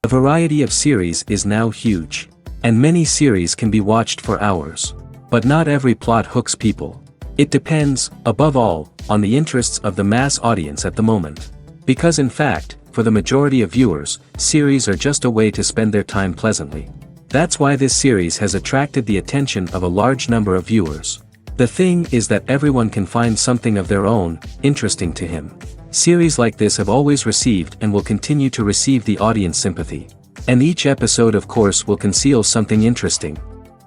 The variety of series is now huge, and many series can be watched for hours. But not every plot hooks people. It depends, above all, on the interests of the mass audience at the moment. Because in fact, for the majority of viewers, series are just a way to spend their time pleasantly. That's why this series has attracted the attention of a large number of viewers. The thing is that everyone can find something of their own, interesting to him. Series like this have always received and will continue to receive the audience sympathy. And each episode of course will conceal something interesting.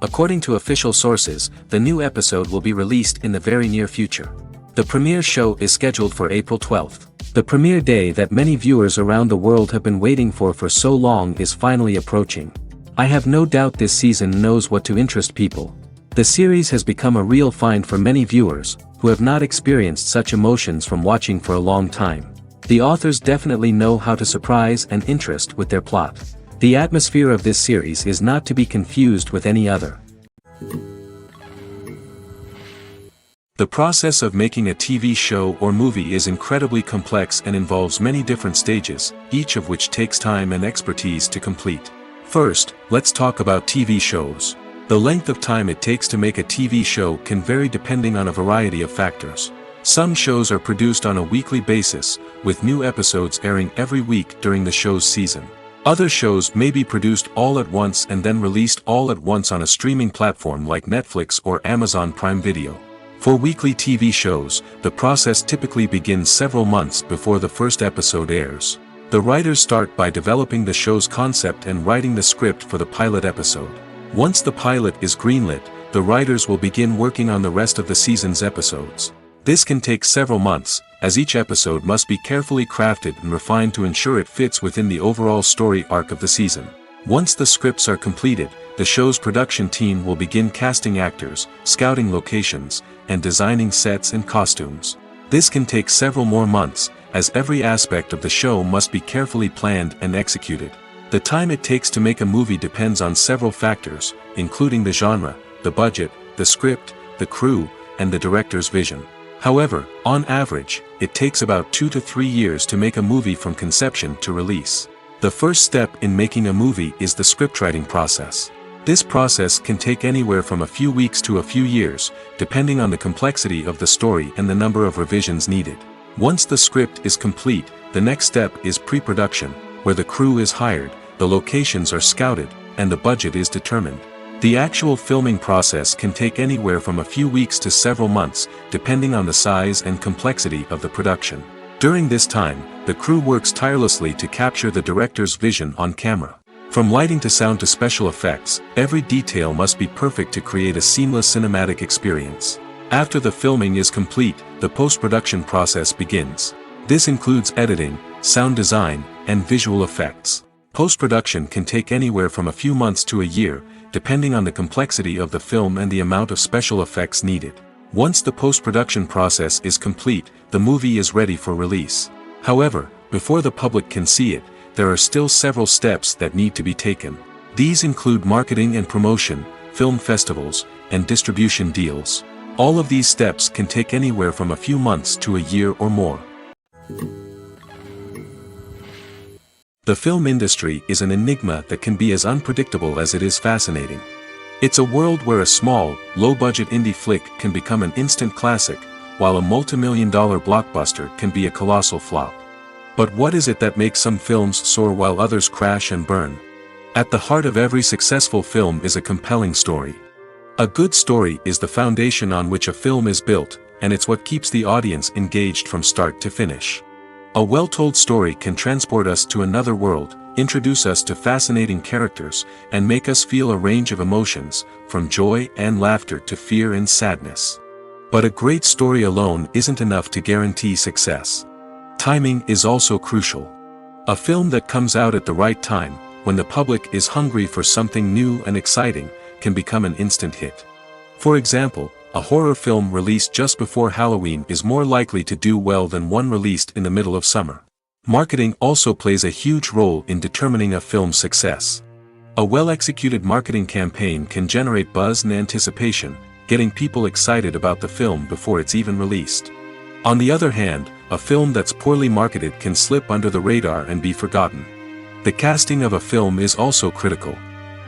According to official sources, the new episode will be released in the very near future. The premiere show is scheduled for April 12th. The premiere day that many viewers around the world have been waiting for so long is finally approaching. I have no doubt this season knows what to interest people. The series has become a real find for many viewers, who have not experienced such emotions from watching for a long time. The authors definitely know how to surprise and interest with their plot. The atmosphere of this series is not to be confused with any other. The process of making a TV show or movie is incredibly complex and involves many different stages, each of which takes time and expertise to complete. First, let's talk about TV shows. The length of time it takes to make a TV show can vary depending on a variety of factors. Some shows are produced on a weekly basis, with new episodes airing every week during the show's season. Other shows may be produced all at once and then released all at once on a streaming platform like Netflix or Amazon Prime Video. For weekly TV shows, the process typically begins several months before the first episode airs. The writers start by developing the show's concept and writing the script for the pilot episode. Once the pilot is greenlit, the writers will begin working on the rest of the season's episodes. This can take several months, as each episode must be carefully crafted and refined to ensure it fits within the overall story arc of the season. Once the scripts are completed, the show's production team will begin casting actors, scouting locations, and designing sets and costumes. This can take several more months, as every aspect of the show must be carefully planned and executed. The time it takes to make a movie depends on several factors, including the genre, the budget, the script, the crew, and the director's vision. However, on average, it takes about 2 to 3 years to make a movie from conception to release. The first step in making a movie is the scriptwriting process. This process can take anywhere from a few weeks to a few years, depending on the complexity of the story and the number of revisions needed. Once the script is complete, the next step is pre-production, where the crew is hired, the locations are scouted, and the budget is determined. The actual filming process can take anywhere from a few weeks to several months, depending on the size and complexity of the production. During this time, the crew works tirelessly to capture the director's vision on camera. From lighting to sound to special effects, every detail must be perfect to create a seamless cinematic experience. After the filming is complete, the post-production process begins. This includes editing, sound design, and visual effects. Post-production can take anywhere from a few months to a year, depending on the complexity of the film and the amount of special effects needed. Once the post-production process is complete, the movie is ready for release. However, before the public can see it, there are still several steps that need to be taken. These include marketing and promotion, film festivals, and distribution deals. All of these steps can take anywhere from a few months to a year or more. The film industry is an enigma that can be as unpredictable as it is fascinating. It's a world where a small, low-budget indie flick can become an instant classic, while a multi-million-dollar blockbuster can be a colossal flop. But what is it that makes some films soar while others crash and burn? At the heart of every successful film is a compelling story. A good story is the foundation on which a film is built, and it's what keeps the audience engaged from start to finish. A well-told story can transport us to another world, introduce us to fascinating characters, and make us feel a range of emotions, from joy and laughter to fear and sadness. But a great story alone isn't enough to guarantee success. Timing is also crucial. A film that comes out at the right time, when the public is hungry for something new and exciting, can become an instant hit. For example, a horror film released just before Halloween is more likely to do well than one released in the middle of summer. Marketing also plays a huge role in determining a film's success. A well-executed marketing campaign can generate buzz and anticipation, getting people excited about the film before it's even released. On the other hand, a film that's poorly marketed can slip under the radar and be forgotten. The casting of a film is also critical.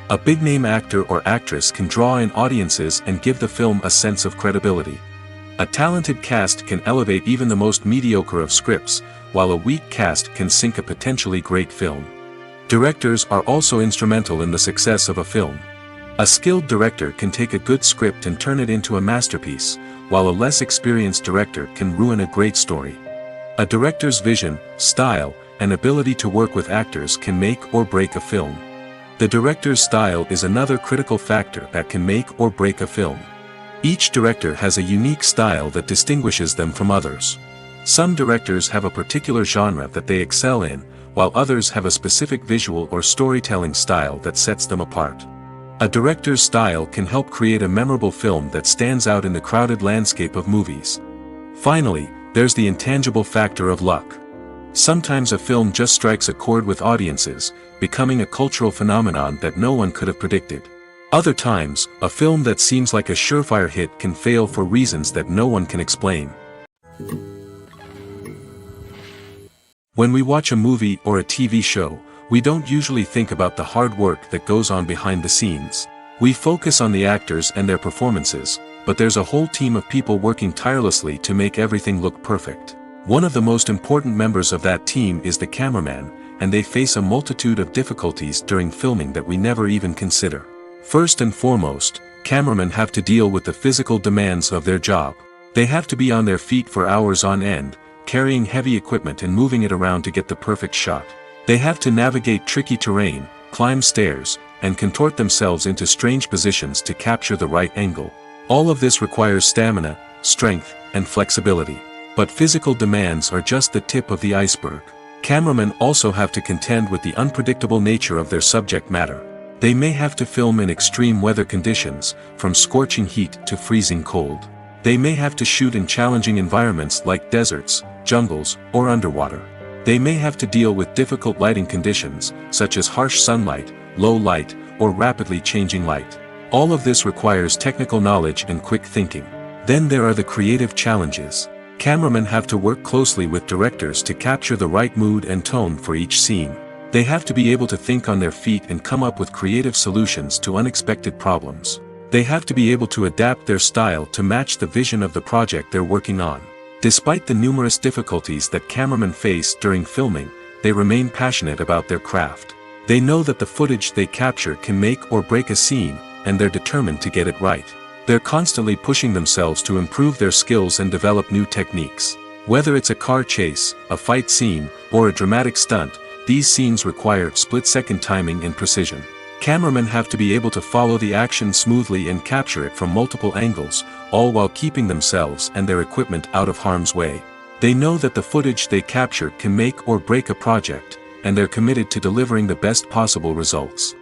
A big-name actor or actress can draw in audiences and give the film a sense of credibility. A talented cast can elevate even the most mediocre of scripts, while a weak cast can sink a potentially great film. Directors are also instrumental in the success of a film. A skilled director can take a good script and turn it into a masterpiece, while a less experienced director can ruin a great story. A director's vision, style, and ability to work with actors can make or break a film. The director's style is another critical factor that can make or break a film. Each director has a unique style that distinguishes them from others. Some directors have a particular genre that they excel in, while others have a specific visual or storytelling style that sets them apart. A director's style can help create a memorable film that stands out in the crowded landscape of movies. Finally, there's the intangible factor of luck. Sometimes a film just strikes a chord with audiences, becoming a cultural phenomenon that no one could have predicted. Other times, a film that seems like a surefire hit can fail for reasons that no one can explain. When we watch a movie or a TV show, we don't usually think about the hard work that goes on behind the scenes. We focus on the actors and their performances, but there's a whole team of people working tirelessly to make everything look perfect. One of the most important members of that team is the cameraman, and they face a multitude of difficulties during filming that we never even consider. First and foremost, cameramen have to deal with the physical demands of their job. They have to be on their feet for hours on end, carrying heavy equipment and moving it around to get the perfect shot. They have to navigate tricky terrain, climb stairs, and contort themselves into strange positions to capture the right angle. All of this requires stamina, strength, and flexibility. But physical demands are just the tip of the iceberg. Cameramen also have to contend with the unpredictable nature of their subject matter. They may have to film in extreme weather conditions, from scorching heat to freezing cold. They may have to shoot in challenging environments like deserts, jungles, or underwater. They may have to deal with difficult lighting conditions, such as harsh sunlight, low light, or rapidly changing light. All of this requires technical knowledge and quick thinking. Then there are the creative challenges. Cameramen have to work closely with directors to capture the right mood and tone for each scene. They have to be able to think on their feet and come up with creative solutions to unexpected problems. They have to be able to adapt their style to match the vision of the project they're working on. Despite the numerous difficulties that cameramen face during filming, they remain passionate about their craft. They know that the footage they capture can make or break a scene, and they're determined to get it right. They're constantly pushing themselves to improve their skills and develop new techniques. Whether it's a car chase, a fight scene, or a dramatic stunt, these scenes require split-second timing and precision. Cameramen have to be able to follow the action smoothly and capture it from multiple angles, all while keeping themselves and their equipment out of harm's way. They know that the footage they capture can make or break a project, and they're committed to delivering the best possible results.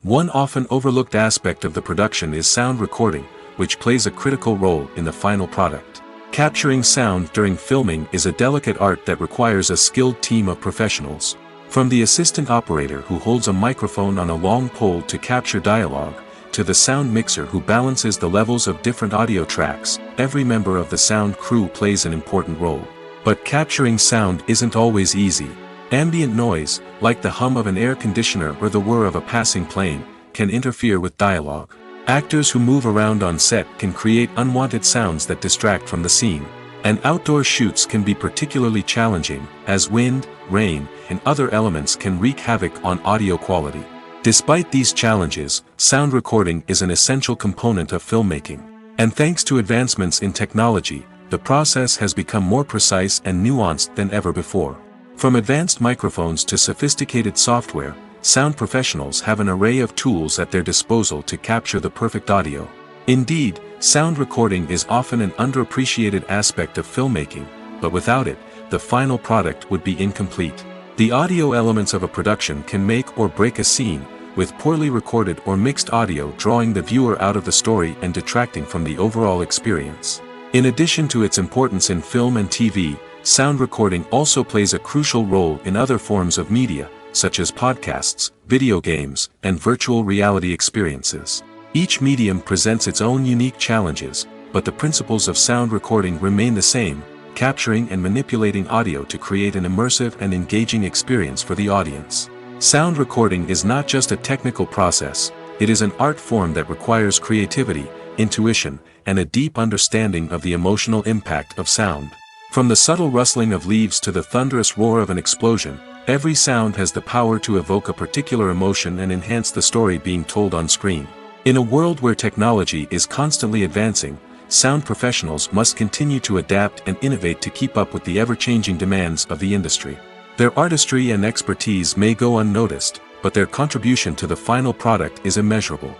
One often overlooked aspect of the production is sound recording, which plays a critical role in the final product. Capturing sound during filming is a delicate art that requires a skilled team of professionals. From the assistant operator who holds a microphone on a long pole to capture dialogue, to the sound mixer who balances the levels of different audio tracks, every member of the sound crew plays an important role. But capturing sound isn't always easy. Ambient noise, like the hum of an air conditioner or the whir of a passing plane, can interfere with dialogue. Actors who move around on set can create unwanted sounds that distract from the scene. And outdoor shoots can be particularly challenging, as wind, rain, and other elements can wreak havoc on audio quality. Despite these challenges, sound recording is an essential component of filmmaking. And thanks to advancements in technology, the process has become more precise and nuanced than ever before. From advanced microphones to sophisticated software, sound professionals have an array of tools at their disposal to capture the perfect audio. Indeed, sound recording is often an underappreciated aspect of filmmaking, but without it, the final product would be incomplete. The audio elements of a production can make or break a scene, with poorly recorded or mixed audio drawing the viewer out of the story and detracting from the overall experience. In addition to its importance in film and TV, sound recording also plays a crucial role in other forms of media, such as podcasts, video games, and virtual reality experiences. Each medium presents its own unique challenges, but the principles of sound recording remain the same, capturing and manipulating audio to create an immersive and engaging experience for the audience. Sound recording is not just a technical process, it is an art form that requires creativity, intuition, and a deep understanding of the emotional impact of sound. From the subtle rustling of leaves to the thunderous roar of an explosion, every sound has the power to evoke a particular emotion and enhance the story being told on screen. In a world where technology is constantly advancing, sound professionals must continue to adapt and innovate to keep up with the ever-changing demands of the industry. Their artistry and expertise may go unnoticed, but their contribution to the final product is immeasurable.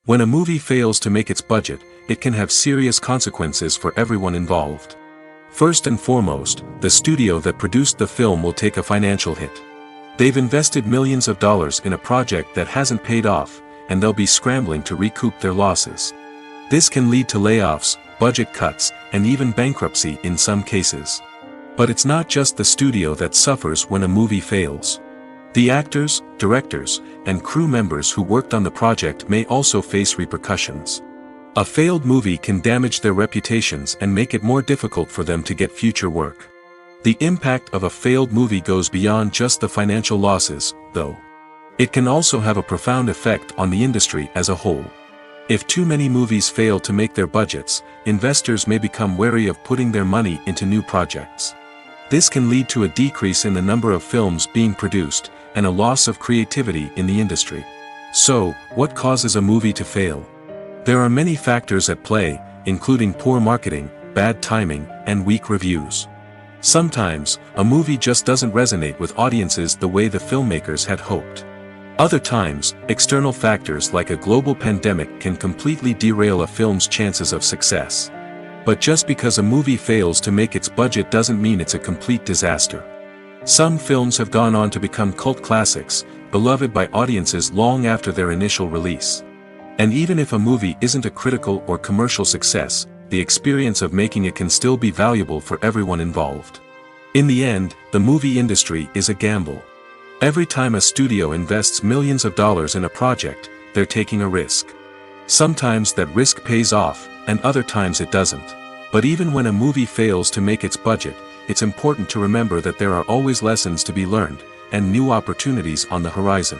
When a movie fails to make its budget, it can have serious consequences for everyone involved. First and foremost, the studio that produced the film will take a financial hit. They've invested millions of dollars in a project that hasn't paid off, and they'll be scrambling to recoup their losses. This can lead to layoffs, budget cuts, and even bankruptcy in some cases. But it's not just the studio that suffers when a movie fails. The actors, directors, and crew members who worked on the project may also face repercussions. A failed movie can damage their reputations and make it more difficult for them to get future work. The impact of a failed movie goes beyond just the financial losses, though. It can also have a profound effect on the industry as a whole. If too many movies fail to make their budgets, investors may become wary of putting their money into new projects. This can lead to a decrease in the number of films being produced, and a loss of creativity in the industry. So, what causes a movie to fail? There are many factors at play, including poor marketing, bad timing, and weak reviews. Sometimes, a movie just doesn't resonate with audiences the way the filmmakers had hoped. Other times, external factors like a global pandemic can completely derail a film's chances of success. But just because a movie fails to make its budget doesn't mean it's a complete disaster. Some films have gone on to become cult classics, beloved by audiences long after their initial release. And even if a movie isn't a critical or commercial success, the experience of making it can still be valuable for everyone involved. In the end, the movie industry is a gamble. Every time a studio invests millions of dollars in a project, they're taking a risk. Sometimes that risk pays off, and other times it doesn't. But even when a movie fails to make its budget, it's important to remember that there are always lessons to be learned, and new opportunities on the horizon.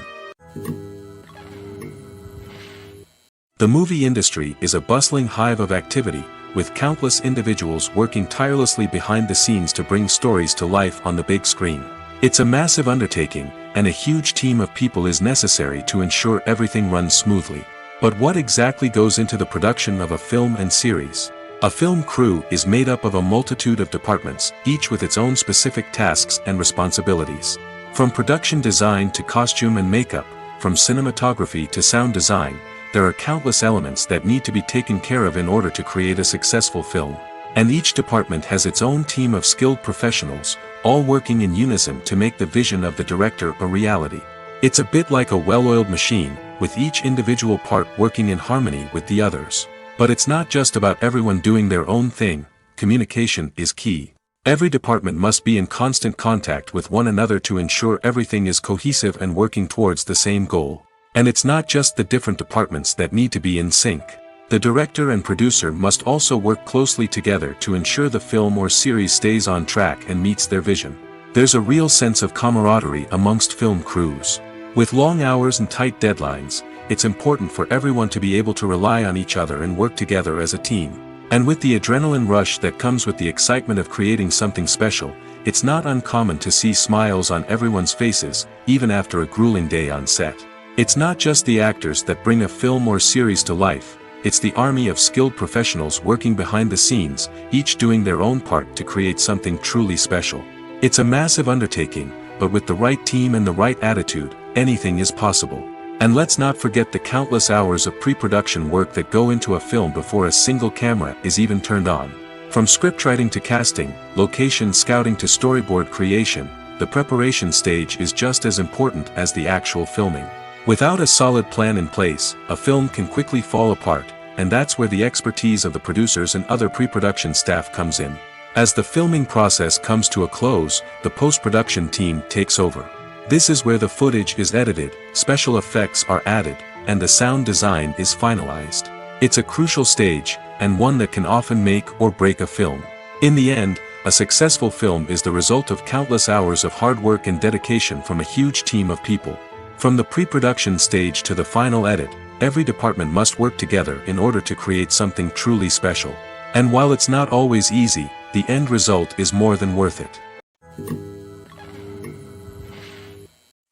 The movie industry is a bustling hive of activity, with countless individuals working tirelessly behind the scenes to bring stories to life on the big screen. It's a massive undertaking, and a huge team of people is necessary to ensure everything runs smoothly. But what exactly goes into the production of a film and series? A film crew is made up of a multitude of departments, each with its own specific tasks and responsibilities. From production design to costume and makeup, from cinematography to sound design, there are countless elements that need to be taken care of in order to create a successful film. And each department has its own team of skilled professionals, all working in unison to make the vision of the director a reality. It's a bit like a well-oiled machine, with each individual part working in harmony with the others. But it's not just about everyone doing their own thing, communication is key. Every department must be in constant contact with one another to ensure everything is cohesive and working towards the same goal. And it's not just the different departments that need to be in sync. The director and producer must also work closely together to ensure the film or series stays on track and meets their vision. There's a real sense of camaraderie amongst film crews. With long hours and tight deadlines, it's important for everyone to be able to rely on each other and work together as a team. And with the adrenaline rush that comes with the excitement of creating something special, it's not uncommon to see smiles on everyone's faces, even after a grueling day on set. It's not just the actors that bring a film or series to life, it's the army of skilled professionals working behind the scenes, each doing their own part to create something truly special. It's a massive undertaking, but with the right team and the right attitude, anything is possible. And let's not forget the countless hours of pre-production work that go into a film before a single camera is even turned on. From scriptwriting to casting, location scouting to storyboard creation, the preparation stage is just as important as the actual filming. Without a solid plan in place, a film can quickly fall apart, and that's where the expertise of the producers and other pre-production staff comes in. As the filming process comes to a close, the post-production team takes over. This is where the footage is edited, special effects are added, and the sound design is finalized. It's a crucial stage, and one that can often make or break a film. In the end, a successful film is the result of countless hours of hard work and dedication from a huge team of people. From the pre-production stage to the final edit, every department must work together in order to create something truly special. And while it's not always easy, the end result is more than worth it.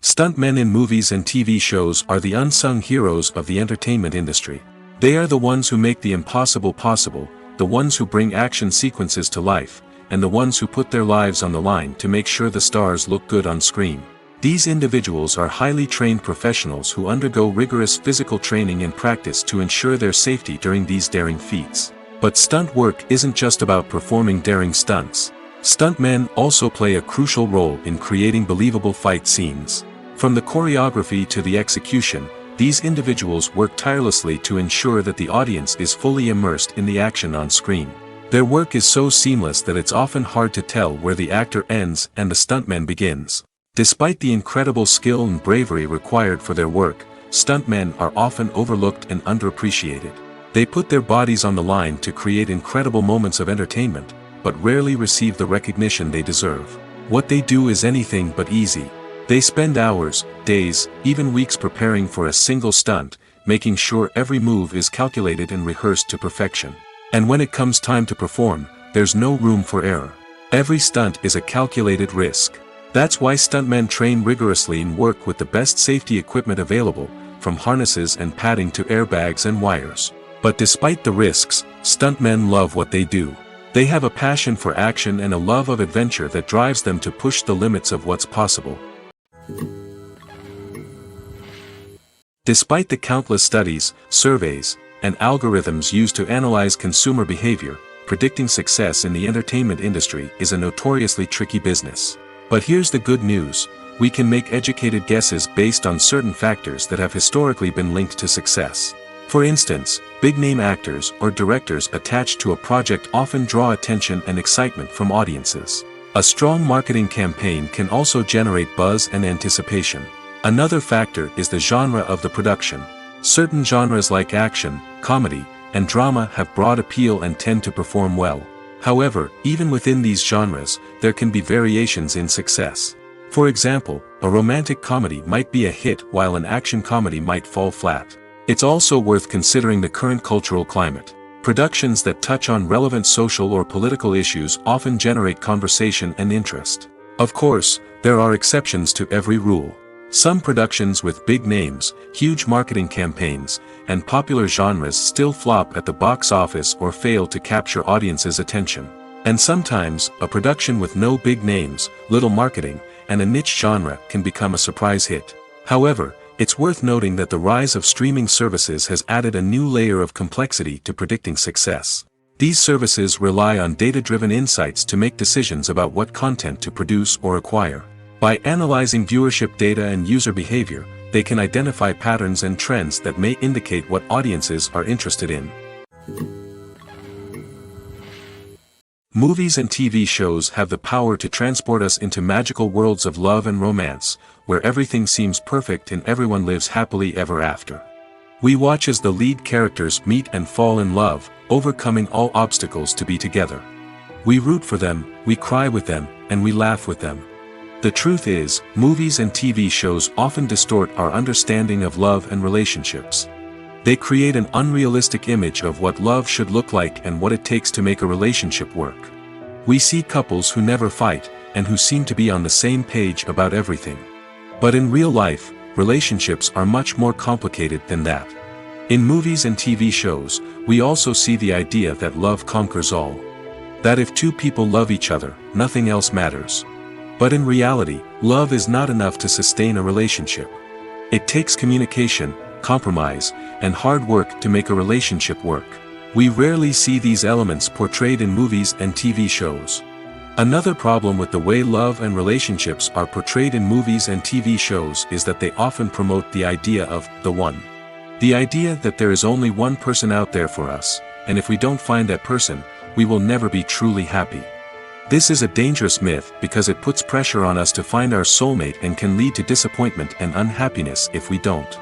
Stuntmen in movies and TV shows are the unsung heroes of the entertainment industry. They are the ones who make the impossible possible, the ones who bring action sequences to life, and the ones who put their lives on the line to make sure the stars look good on screen. These individuals are highly trained professionals who undergo rigorous physical training and practice to ensure their safety during these daring feats. But stunt work isn't just about performing daring stunts. Stuntmen also play a crucial role in creating believable fight scenes. From the choreography to the execution, these individuals work tirelessly to ensure that the audience is fully immersed in the action on screen. Their work is so seamless that it's often hard to tell where the actor ends and the stuntman begins. Despite the incredible skill and bravery required for their work, stuntmen are often overlooked and underappreciated. They put their bodies on the line to create incredible moments of entertainment, but rarely receive the recognition they deserve. What they do is anything but easy. They spend hours, days, even weeks preparing for a single stunt, making sure every move is calculated and rehearsed to perfection. And when it comes time to perform, there's no room for error. Every stunt is a calculated risk. That's why stuntmen train rigorously and work with the best safety equipment available, from harnesses and padding to airbags and wires. But despite the risks, stuntmen love what they do. They have a passion for action and a love of adventure that drives them to push the limits of what's possible. Despite the countless studies, surveys, and algorithms used to analyze consumer behavior, predicting success in the entertainment industry is a notoriously tricky business. But here's the good news: we can make educated guesses based on certain factors that have historically been linked to success. For instance, big-name actors or directors attached to a project often draw attention and excitement from audiences. A strong marketing campaign can also generate buzz and anticipation. Another factor is the genre of the production. Certain genres like action, comedy, and drama have broad appeal and tend to perform well. However, even within these genres, there can be variations in success. For example, a romantic comedy might be a hit while an action comedy might fall flat. It's also worth considering the current cultural climate. Productions that touch on relevant social or political issues often generate conversation and interest. Of course, there are exceptions to every rule. Some productions with big names, huge marketing campaigns, and popular genres still flop at the box office or fail to capture audiences' attention. And sometimes, a production with no big names, little marketing, and a niche genre can become a surprise hit. However, it's worth noting that the rise of streaming services has added a new layer of complexity to predicting success. These services rely on data-driven insights to make decisions about what content to produce or acquire. By analyzing viewership data and user behavior, they can identify patterns and trends that may indicate what audiences are interested in. Movies and TV shows have the power to transport us into magical worlds of love and romance, where everything seems perfect and everyone lives happily ever after. We watch as the lead characters meet and fall in love, overcoming all obstacles to be together. We root for them, we cry with them, and we laugh with them. The truth is, movies and TV shows often distort our understanding of love and relationships. They create an unrealistic image of what love should look like and what it takes to make a relationship work. We see couples who never fight, and who seem to be on the same page about everything. But in real life, relationships are much more complicated than that. In movies and TV shows, we also see the idea that love conquers all. That if two people love each other, nothing else matters. But in reality, love is not enough to sustain a relationship. It takes communication, compromise, and hard work to make a relationship work. We rarely see these elements portrayed in movies and TV shows. Another problem with the way love and relationships are portrayed in movies and TV shows is that they often promote the idea of the one. The idea that there is only one person out there for us, and if we don't find that person, we will never be truly happy. This is a dangerous myth because it puts pressure on us to find our soulmate and can lead to disappointment and unhappiness if we don't.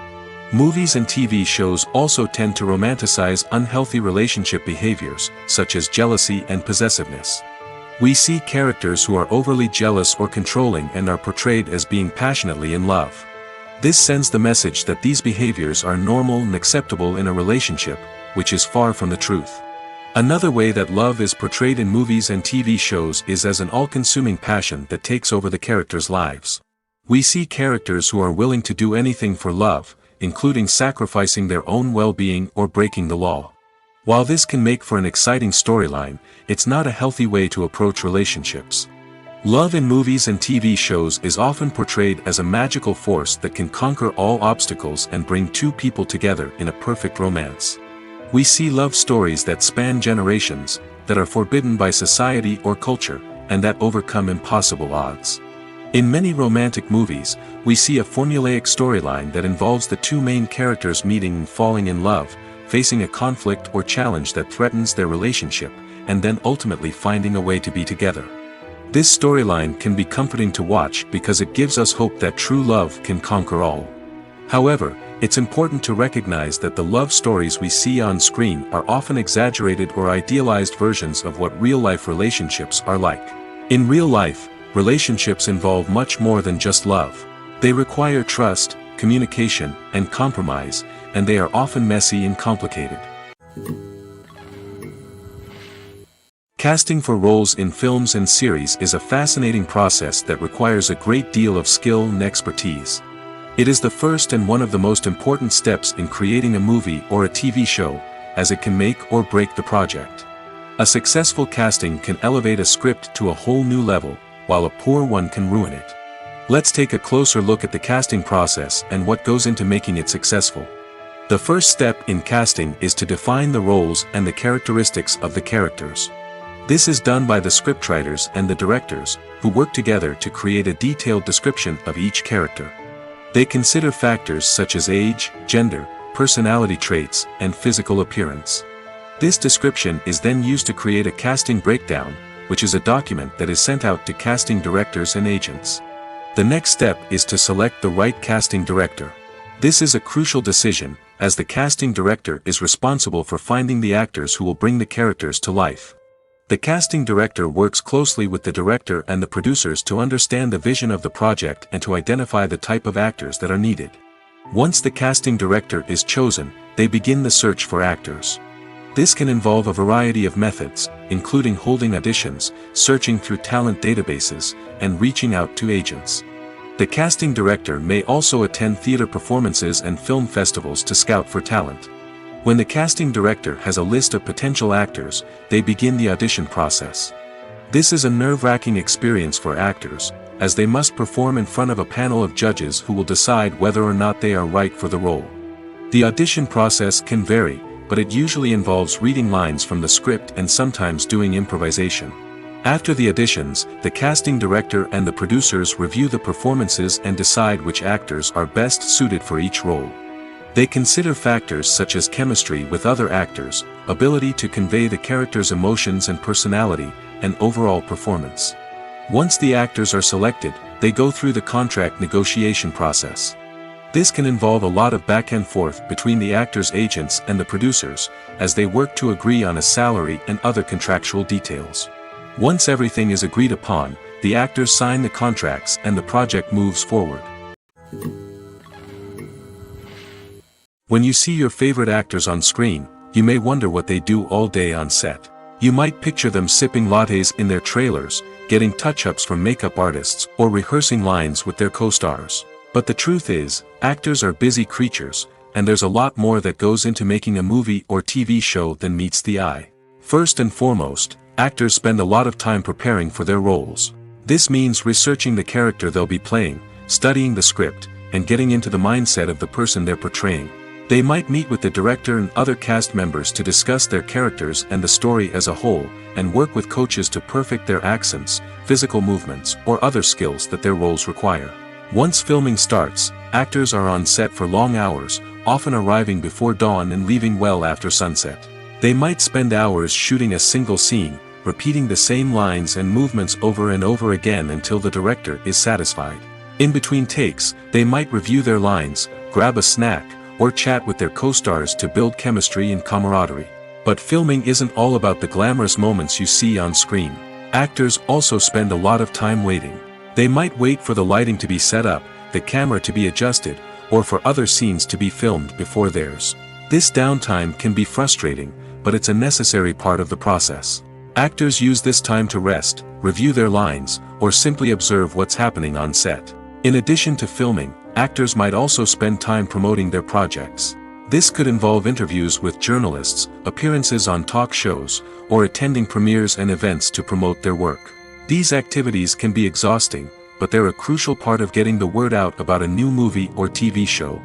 Movies and TV shows also tend to romanticize unhealthy relationship behaviors, such as jealousy and possessiveness. We see characters who are overly jealous or controlling and are portrayed as being passionately in love. This sends the message that these behaviors are normal and acceptable in a relationship, which is far from the truth. Another way that love is portrayed in movies and TV shows is as an all-consuming passion that takes over the characters' lives. We see characters who are willing to do anything for love, including sacrificing their own well-being or breaking the law. While this can make for an exciting storyline, it's not a healthy way to approach relationships. Love in movies and TV shows is often portrayed as a magical force that can conquer all obstacles and bring two people together in a perfect romance. We see love stories that span generations, that are forbidden by society or culture, and that overcome impossible odds. In many romantic movies, we see a formulaic storyline that involves the two main characters meeting and falling in love, facing a conflict or challenge that threatens their relationship, and then ultimately finding a way to be together. This storyline can be comforting to watch because it gives us hope that true love can conquer all. However, it's important to recognize that the love stories we see on screen are often exaggerated or idealized versions of what real-life relationships are like. In real life, relationships involve much more than just love. They require trust, communication, and compromise, and they are often messy and complicated. Casting for roles in films and series is a fascinating process that requires a great deal of skill and expertise. It is the first and one of the most important steps in creating a movie or a TV show, as it can make or break the project. A successful casting can elevate a script to a whole new level, while a poor one can ruin it. Let's take a closer look at the casting process and what goes into making it successful. The first step in casting is to define the roles and the characteristics of the characters. This is done by the scriptwriters and the directors, who work together to create a detailed description of each character. They consider factors such as age, gender, personality traits, and physical appearance. This description is then used to create a casting breakdown, which is a document that is sent out to casting directors and agents. The next step is to select the right casting director. This is a crucial decision, as the casting director is responsible for finding the actors who will bring the characters to life. The casting director works closely with the director and the producers to understand the vision of the project and to identify the type of actors that are needed. Once the casting director is chosen, they begin the search for actors. This can involve a variety of methods, including holding auditions, searching through talent databases, and reaching out to agents. The casting director may also attend theater performances and film festivals to scout for talent. When the casting director has a list of potential actors, they begin the audition process. This is a nerve-wracking experience for actors, as they must perform in front of a panel of judges who will decide whether or not they are right for the role. The audition process can vary, but it usually involves reading lines from the script and sometimes doing improvisation. After the auditions, the casting director and the producers review the performances and decide which actors are best suited for each role. They consider factors such as chemistry with other actors, ability to convey the character's emotions and personality, and overall performance. Once the actors are selected, they go through the contract negotiation process. This can involve a lot of back and forth between the actors' agents and the producers, as they work to agree on a salary and other contractual details. Once everything is agreed upon, the actors sign the contracts and the project moves forward. When you see your favorite actors on screen, you may wonder what they do all day on set. You might picture them sipping lattes in their trailers, getting touch-ups from makeup artists, or rehearsing lines with their co-stars. But the truth is, actors are busy creatures, and there's a lot more that goes into making a movie or TV show than meets the eye. First and foremost, actors spend a lot of time preparing for their roles. This means researching the character they'll be playing, studying the script, and getting into the mindset of the person they're portraying. They might meet with the director and other cast members to discuss their characters and the story as a whole, and work with coaches to perfect their accents, physical movements, or other skills that their roles require. Once filming starts, actors are on set for long hours, often arriving before dawn and leaving well after sunset. They might spend hours shooting a single scene, repeating the same lines and movements over and over again until the director is satisfied. In between takes, they might review their lines, grab a snack, or chat with their co-stars to build chemistry and camaraderie. But filming isn't all about the glamorous moments you see on screen. Actors also spend a lot of time waiting. They might wait for the lighting to be set up, the camera to be adjusted, or for other scenes to be filmed before theirs. This downtime can be frustrating, but it's a necessary part of the process. Actors use this time to rest, review their lines, or simply observe what's happening on set. In addition to filming, actors might also spend time promoting their projects. This could involve interviews with journalists, appearances on talk shows, or attending premieres and events to promote their work. These activities can be exhausting, but they're a crucial part of getting the word out about a new movie or TV show.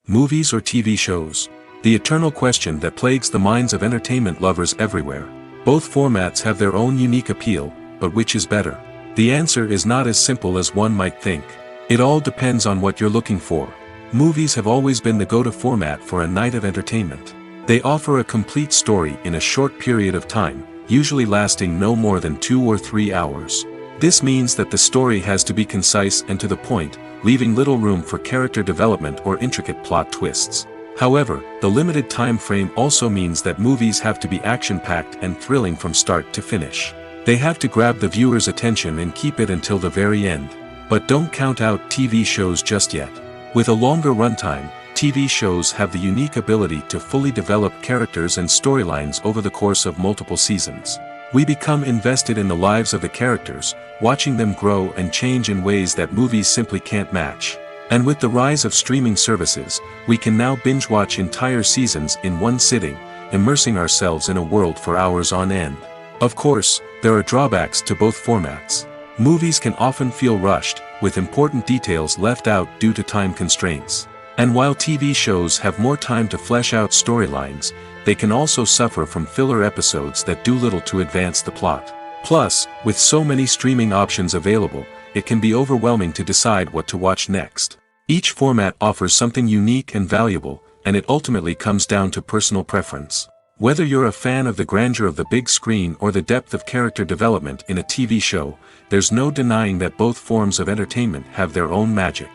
Movies or TV shows? The eternal question that plagues the minds of entertainment lovers everywhere. Both formats have their own unique appeal, but which is better? The answer is not as simple as one might think. It all depends on what you're looking for. Movies have always been the go-to format for a night of entertainment. They offer a complete story in a short period of time, usually lasting no more than 2 or 3 hours. This means that the story has to be concise and to the point, leaving little room for character development or intricate plot twists. However, the limited time frame also means that movies have to be action-packed and thrilling from start to finish. They have to grab the viewer's attention and keep it until the very end. But don't count out TV shows just yet. With a longer runtime, TV shows have the unique ability to fully develop characters and storylines over the course of multiple seasons. We become invested in the lives of the characters, watching them grow and change in ways that movies simply can't match. And with the rise of streaming services, we can now binge-watch entire seasons in one sitting, immersing ourselves in a world for hours on end. Of course, there are drawbacks to both formats. Movies can often feel rushed, with important details left out due to time constraints. And while TV shows have more time to flesh out storylines, they can also suffer from filler episodes that do little to advance the plot. Plus, with so many streaming options available, it can be overwhelming to decide what to watch next. Each format offers something unique and valuable, and it ultimately comes down to personal preference. Whether you're a fan of the grandeur of the big screen or the depth of character development in a TV show, there's no denying that both forms of entertainment have their own magic.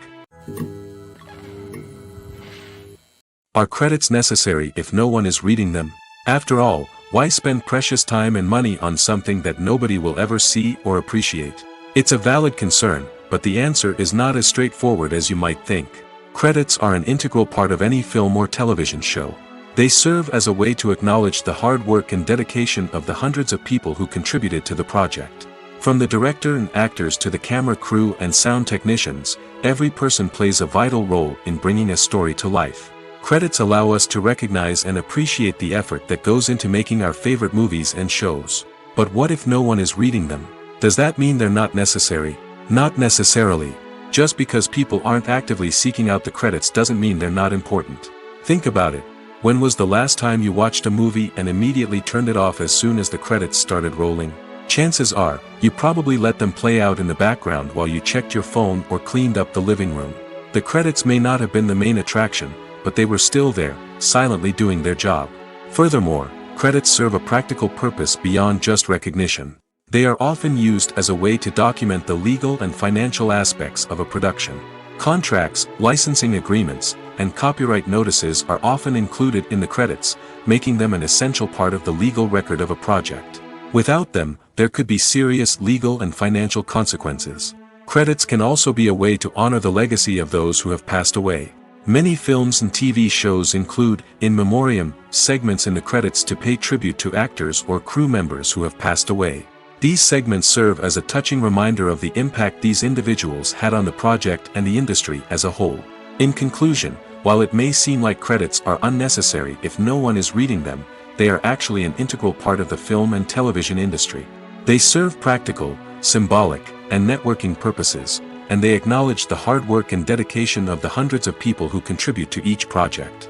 Are credits necessary if no one is reading them? After all, why spend precious time and money on something that nobody will ever see or appreciate? It's a valid concern, but the answer is not as straightforward as you might think. Credits are an integral part of any film or television show. They serve as a way to acknowledge the hard work and dedication of the hundreds of people who contributed to the project. From the director and actors to the camera crew and sound technicians, every person plays a vital role in bringing a story to life. Credits allow us to recognize and appreciate the effort that goes into making our favorite movies and shows. But what if no one is reading them? Does that mean they're not necessary? Not necessarily. Just because people aren't actively seeking out the credits doesn't mean they're not important. Think about it. When was the last time you watched a movie and immediately turned it off as soon as the credits started rolling? Chances are, you probably let them play out in the background while you checked your phone or cleaned up the living room. The credits may not have been the main attraction, but they were still there, silently doing their job. Furthermore, credits serve a practical purpose beyond just recognition. They are often used as a way to document the legal and financial aspects of a production. Contracts, licensing agreements, and copyright notices are often included in the credits, making them an essential part of the legal record of a project. Without them, there could be serious legal and financial consequences. Credits can also be a way to honor the legacy of those who have passed away. Many films and TV shows include, in memoriam, segments in the credits to pay tribute to actors or crew members who have passed away. These segments serve as a touching reminder of the impact these individuals had on the project and the industry as a whole. In conclusion, while it may seem like credits are unnecessary if no one is reading them, they are actually an integral part of the film and television industry. They serve practical, symbolic, and networking purposes, and they acknowledge the hard work and dedication of the hundreds of people who contribute to each project.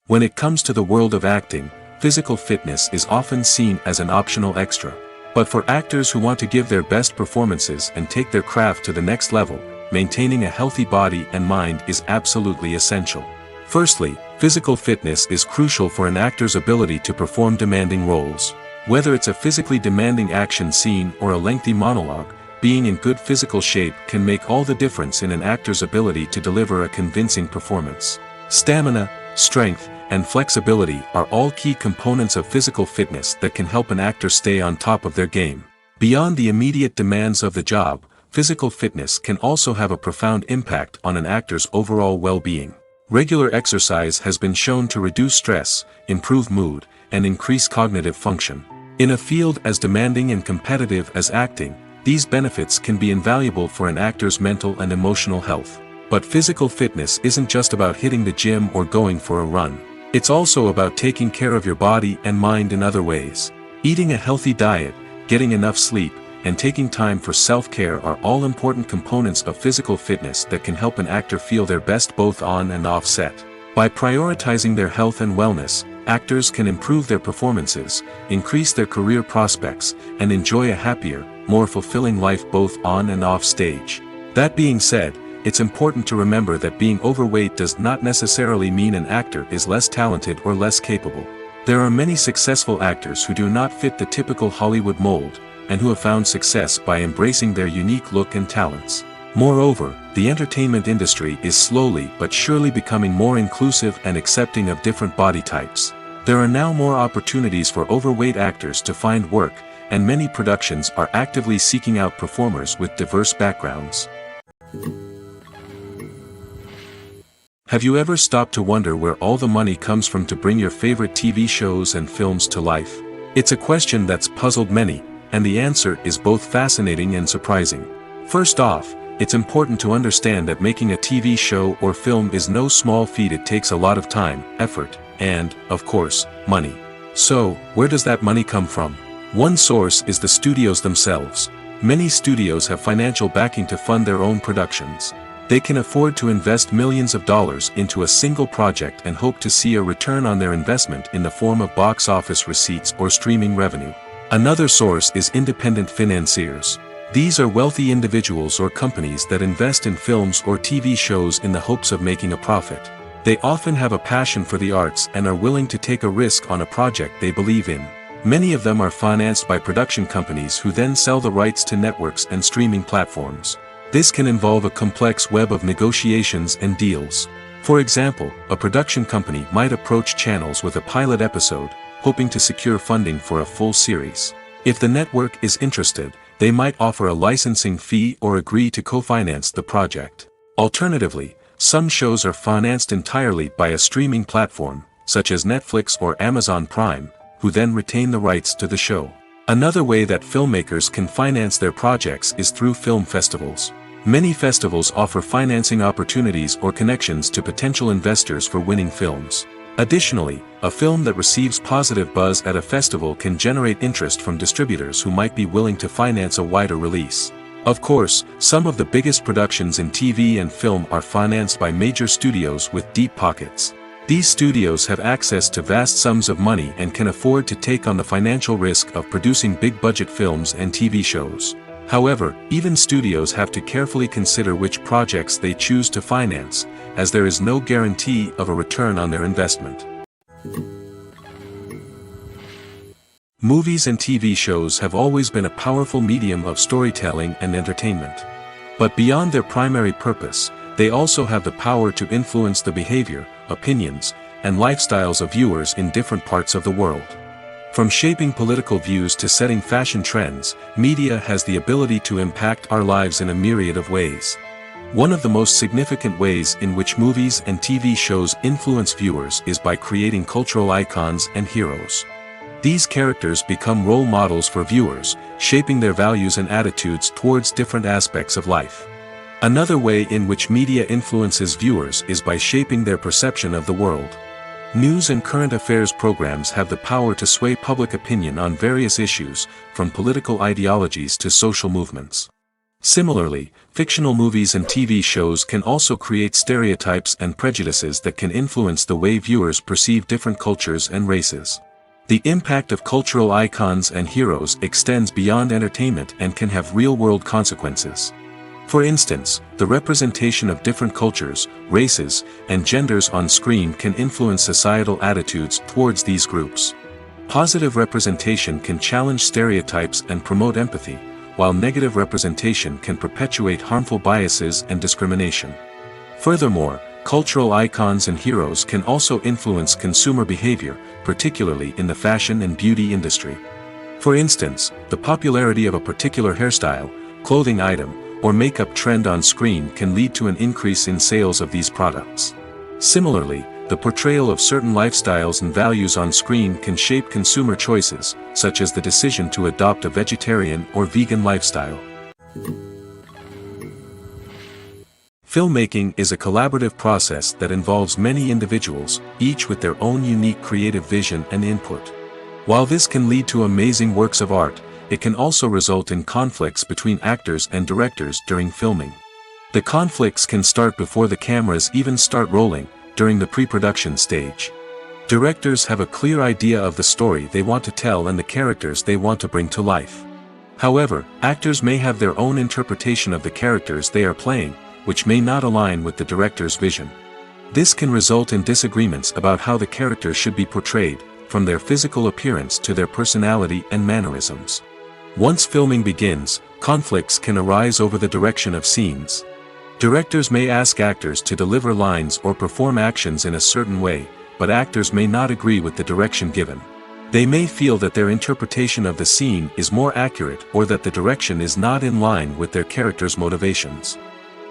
When it comes to the world of acting, physical fitness is often seen as an optional extra. But for actors who want to give their best performances and take their craft to the next level, maintaining a healthy body and mind is absolutely essential. Firstly, physical fitness is crucial for an actor's ability to perform demanding roles. Whether it's a physically demanding action scene or a lengthy monologue, being in good physical shape can make all the difference in an actor's ability to deliver a convincing performance. Stamina, strength, and flexibility are all key components of physical fitness that can help an actor stay on top of their game. Beyond the immediate demands of the job, physical fitness can also have a profound impact on an actor's overall well-being. Regular exercise has been shown to reduce stress, improve mood, and increase cognitive function. In a field as demanding and competitive as acting, these benefits can be invaluable for an actor's mental and emotional health. But physical fitness isn't just about hitting the gym or going for a run. It's also about taking care of your body and mind in other ways. Eating a healthy diet, getting enough sleep, and taking time for self-care are all important components of physical fitness that can help an actor feel their best both on and off set. By prioritizing their health and wellness, actors can improve their performances, increase their career prospects, and enjoy a happier, more fulfilling life both on and off stage. That being said, it's important to remember that being overweight does not necessarily mean an actor is less talented or less capable. There are many successful actors who do not fit the typical Hollywood mold, and who have found success by embracing their unique look and talents. Moreover, the entertainment industry is slowly but surely becoming more inclusive and accepting of different body types. There are now more opportunities for overweight actors to find work, and many productions are actively seeking out performers with diverse backgrounds. Have you ever stopped to wonder where all the money comes from to bring your favorite TV shows and films to life? It's a question that's puzzled many, and the answer is both fascinating and surprising. First off, it's important to understand that making a TV show or film is no small feat. It takes a lot of time, effort, and, of course, money. So, where does that money come from? One source is the studios themselves. Many studios have financial backing to fund their own productions. They can afford to invest millions of dollars into a single project and hope to see a return on their investment in the form of box office receipts or streaming revenue. Another source is independent financiers. These are wealthy individuals or companies that invest in films or TV shows in the hopes of making a profit. They often have a passion for the arts and are willing to take a risk on a project they believe in. Many of them are financed by production companies who then sell the rights to networks and streaming platforms. This can involve a complex web of negotiations and deals. For example, a production company might approach channels with a pilot episode, hoping to secure funding for a full series. If the network is interested, they might offer a licensing fee or agree to co-finance the project. Alternatively, some shows are financed entirely by a streaming platform, such as Netflix or Amazon Prime, who then retain the rights to the show. Another way that filmmakers can finance their projects is through film festivals. Many festivals offer financing opportunities or connections to potential investors for winning films. Additionally, a film that receives positive buzz at a festival can generate interest from distributors who might be willing to finance a wider release. Of course, some of the biggest productions in TV and film are financed by major studios with deep pockets. These studios have access to vast sums of money and can afford to take on the financial risk of producing big-budget films and TV shows. However, even studios have to carefully consider which projects they choose to finance, as there is no guarantee of a return on their investment. Movies and TV shows have always been a powerful medium of storytelling and entertainment. But beyond their primary purpose, they also have the power to influence the behavior, opinions, and lifestyles of viewers in different parts of the world. From shaping political views to setting fashion trends, media has the ability to impact our lives in a myriad of ways. One of the most significant ways in which movies and TV shows influence viewers is by creating cultural icons and heroes. These characters become role models for viewers, shaping their values and attitudes towards different aspects of life. Another way in which media influences viewers is by shaping their perception of the world. News and current affairs programs have the power to sway public opinion on various issues, from political ideologies to social movements. Similarly, fictional movies and TV shows can also create stereotypes and prejudices that can influence the way viewers perceive different cultures and races. The impact of cultural icons and heroes extends beyond entertainment and can have real-world consequences. For instance, the representation of different cultures, races, and genders on screen can influence societal attitudes towards these groups. Positive representation can challenge stereotypes and promote empathy, while negative representation can perpetuate harmful biases and discrimination. Furthermore, cultural icons and heroes can also influence consumer behavior, particularly in the fashion and beauty industry. For instance, the popularity of a particular hairstyle, clothing item, or makeup trend on screen can lead to an increase in sales of these products. Similarly, the portrayal of certain lifestyles and values on screen can shape consumer choices, such as the decision to adopt a vegetarian or vegan lifestyle. Filmmaking is a collaborative process that involves many individuals, each with their own unique creative vision and input. While this can lead to amazing works of art, it can also result in conflicts between actors and directors during filming. The conflicts can start before the cameras even start rolling, during the pre-production stage. Directors have a clear idea of the story they want to tell and the characters they want to bring to life. However, actors may have their own interpretation of the characters they are playing, which may not align with the director's vision. This can result in disagreements about how the characters should be portrayed, from their physical appearance to their personality and mannerisms. Once filming begins, conflicts can arise over the direction of scenes. Directors may ask actors to deliver lines or perform actions in a certain way, but actors may not agree with the direction given. They may feel that their interpretation of the scene is more accurate or that the direction is not in line with their character's motivations.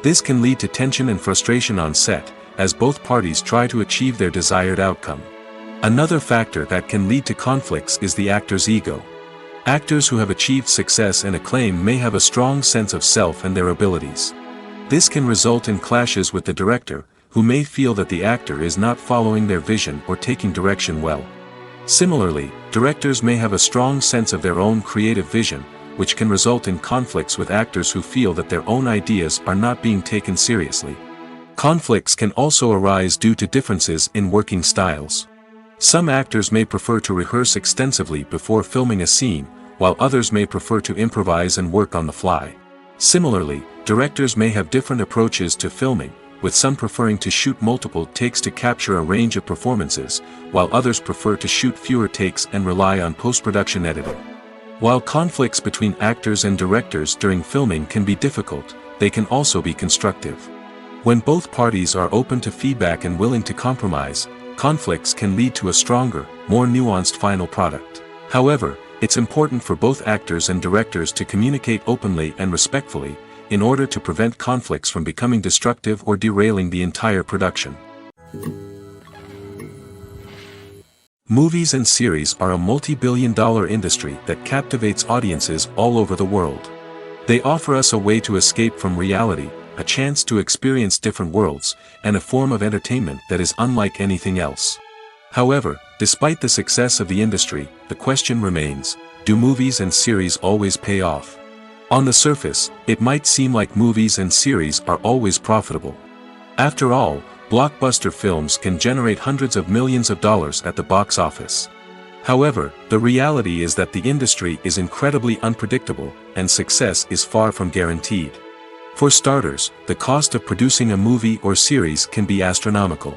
This can lead to tension and frustration on set, as both parties try to achieve their desired outcome. Another factor that can lead to conflicts is the actor's ego. Actors who have achieved success and acclaim may have a strong sense of self and their abilities. This can result in clashes with the director, who may feel that the actor is not following their vision or taking direction well. Similarly, directors may have a strong sense of their own creative vision, which can result in conflicts with actors who feel that their own ideas are not being taken seriously. Conflicts can also arise due to differences in working styles. Some actors may prefer to rehearse extensively before filming a scene, while others may prefer to improvise and work on the fly. Similarly, directors may have different approaches to filming, with some preferring to shoot multiple takes to capture a range of performances, while others prefer to shoot fewer takes and rely on post-production editing. While conflicts between actors and directors during filming can be difficult, they can also be constructive. When both parties are open to feedback and willing to compromise, conflicts can lead to a stronger, more nuanced final product. However, it's important for both actors and directors to communicate openly and respectfully, in order to prevent conflicts from becoming destructive or derailing the entire production. Movies and series are a multi-billion-dollar industry that captivates audiences all over the world. They offer us a way to escape from reality, a chance to experience different worlds, and a form of entertainment that is unlike anything else. However, despite the success of the industry, the question remains, do movies and series always pay off? On the surface, it might seem like movies and series are always profitable. After all, blockbuster films can generate hundreds of millions of dollars at the box office. However, the reality is that the industry is incredibly unpredictable, and success is far from guaranteed. For starters, the cost of producing a movie or series can be astronomical.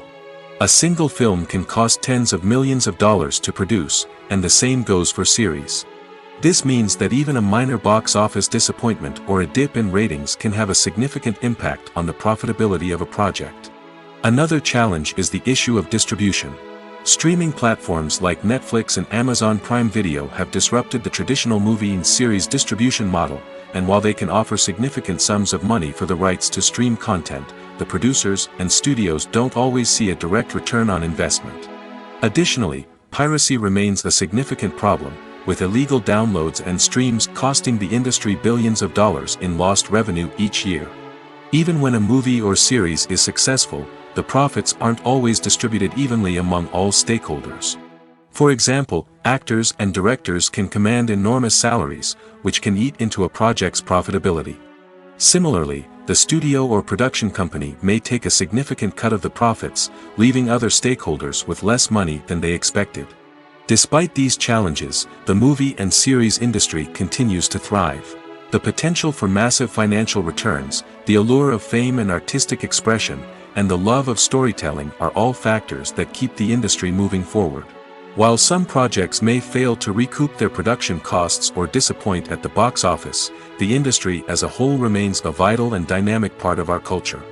A single film can cost tens of millions of dollars to produce, and the same goes for series. This means that even a minor box office disappointment or a dip in ratings can have a significant impact on the profitability of a project. Another challenge is the issue of distribution. Streaming platforms like Netflix and Amazon Prime Video have disrupted the traditional movie and series distribution model, and while they can offer significant sums of money for the rights to stream content, the producers and studios don't always see a direct return on investment. Additionally, piracy remains a significant problem, with illegal downloads and streams costing the industry billions of dollars in lost revenue each year. Even when a movie or series is successful, the profits aren't always distributed evenly among all stakeholders. For example, actors and directors can command enormous salaries, which can eat into a project's profitability. Similarly, the studio or production company may take a significant cut of the profits, leaving other stakeholders with less money than they expected. Despite these challenges, the movie and series industry continues to thrive. The potential for massive financial returns, the allure of fame and artistic expression, and the love of storytelling are all factors that keep the industry moving forward. While some projects may fail to recoup their production costs or disappoint at the box office, the industry as a whole remains a vital and dynamic part of our culture.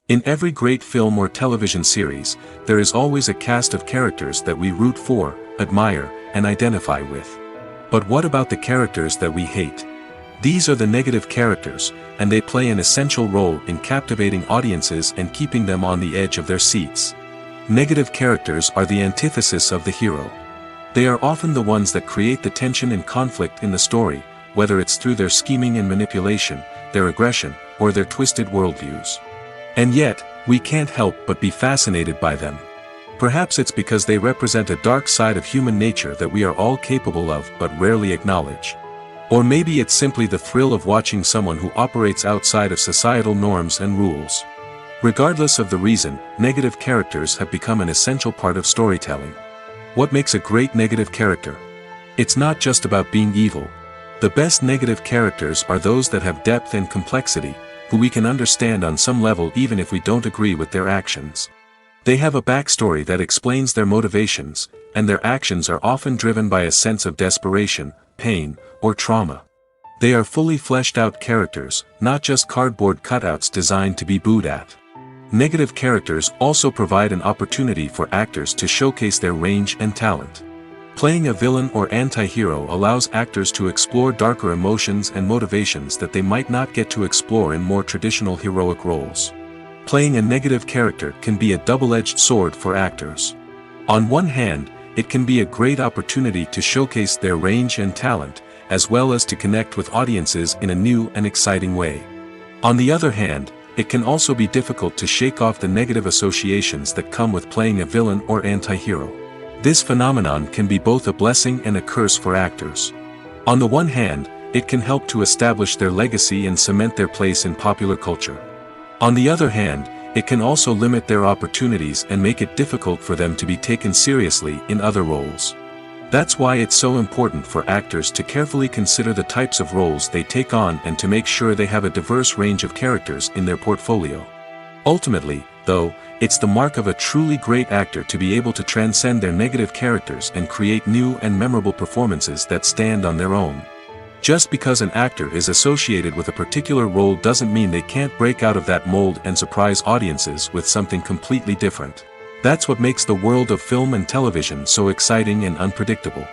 In every great film or television series, there is always a cast of characters that we root for, admire, and identify with. But what about the characters that we hate? These are the negative characters, and they play an essential role in captivating audiences and keeping them on the edge of their seats. Negative characters are the antithesis of the hero. They are often the ones that create the tension and conflict in the story, whether it's through their scheming and manipulation, their aggression, or their twisted worldviews. And yet, we can't help but be fascinated by them. Perhaps it's because they represent a dark side of human nature that we are all capable of but rarely acknowledge. Or maybe it's simply the thrill of watching someone who operates outside of societal norms and rules. Regardless of the reason, negative characters have become an essential part of storytelling. What makes a great negative character? It's not just about being evil. The best negative characters are those that have depth and complexity, who we can understand on some level even if we don't agree with their actions. They have a backstory that explains their motivations, and their actions are often driven by a sense of desperation, pain, or trauma. They are fully fleshed out characters, not just cardboard cutouts designed to be booed at. Negative characters also provide an opportunity for actors to showcase their range and talent. Playing a villain or anti-hero allows actors to explore darker emotions and motivations that they might not get to explore in more traditional heroic roles. Playing a negative character can be a double-edged sword for actors. On one hand, it can be a great opportunity to showcase their range and talent, as well as to connect with audiences in a new and exciting way. On the other hand, it can also be difficult to shake off the negative associations that come with playing a villain or anti-hero. This phenomenon can be both a blessing and a curse for actors. On the one hand, it can help to establish their legacy and cement their place in popular culture. On the other hand, it can also limit their opportunities and make it difficult for them to be taken seriously in other roles. That's why it's so important for actors to carefully consider the types of roles they take on and to make sure they have a diverse range of characters in their portfolio. Ultimately, though, it's the mark of a truly great actor to be able to transcend their negative characters and create new and memorable performances that stand on their own. Just because an actor is associated with a particular role doesn't mean they can't break out of that mold and surprise audiences with something completely different. That's what makes the world of film and television so exciting and unpredictable.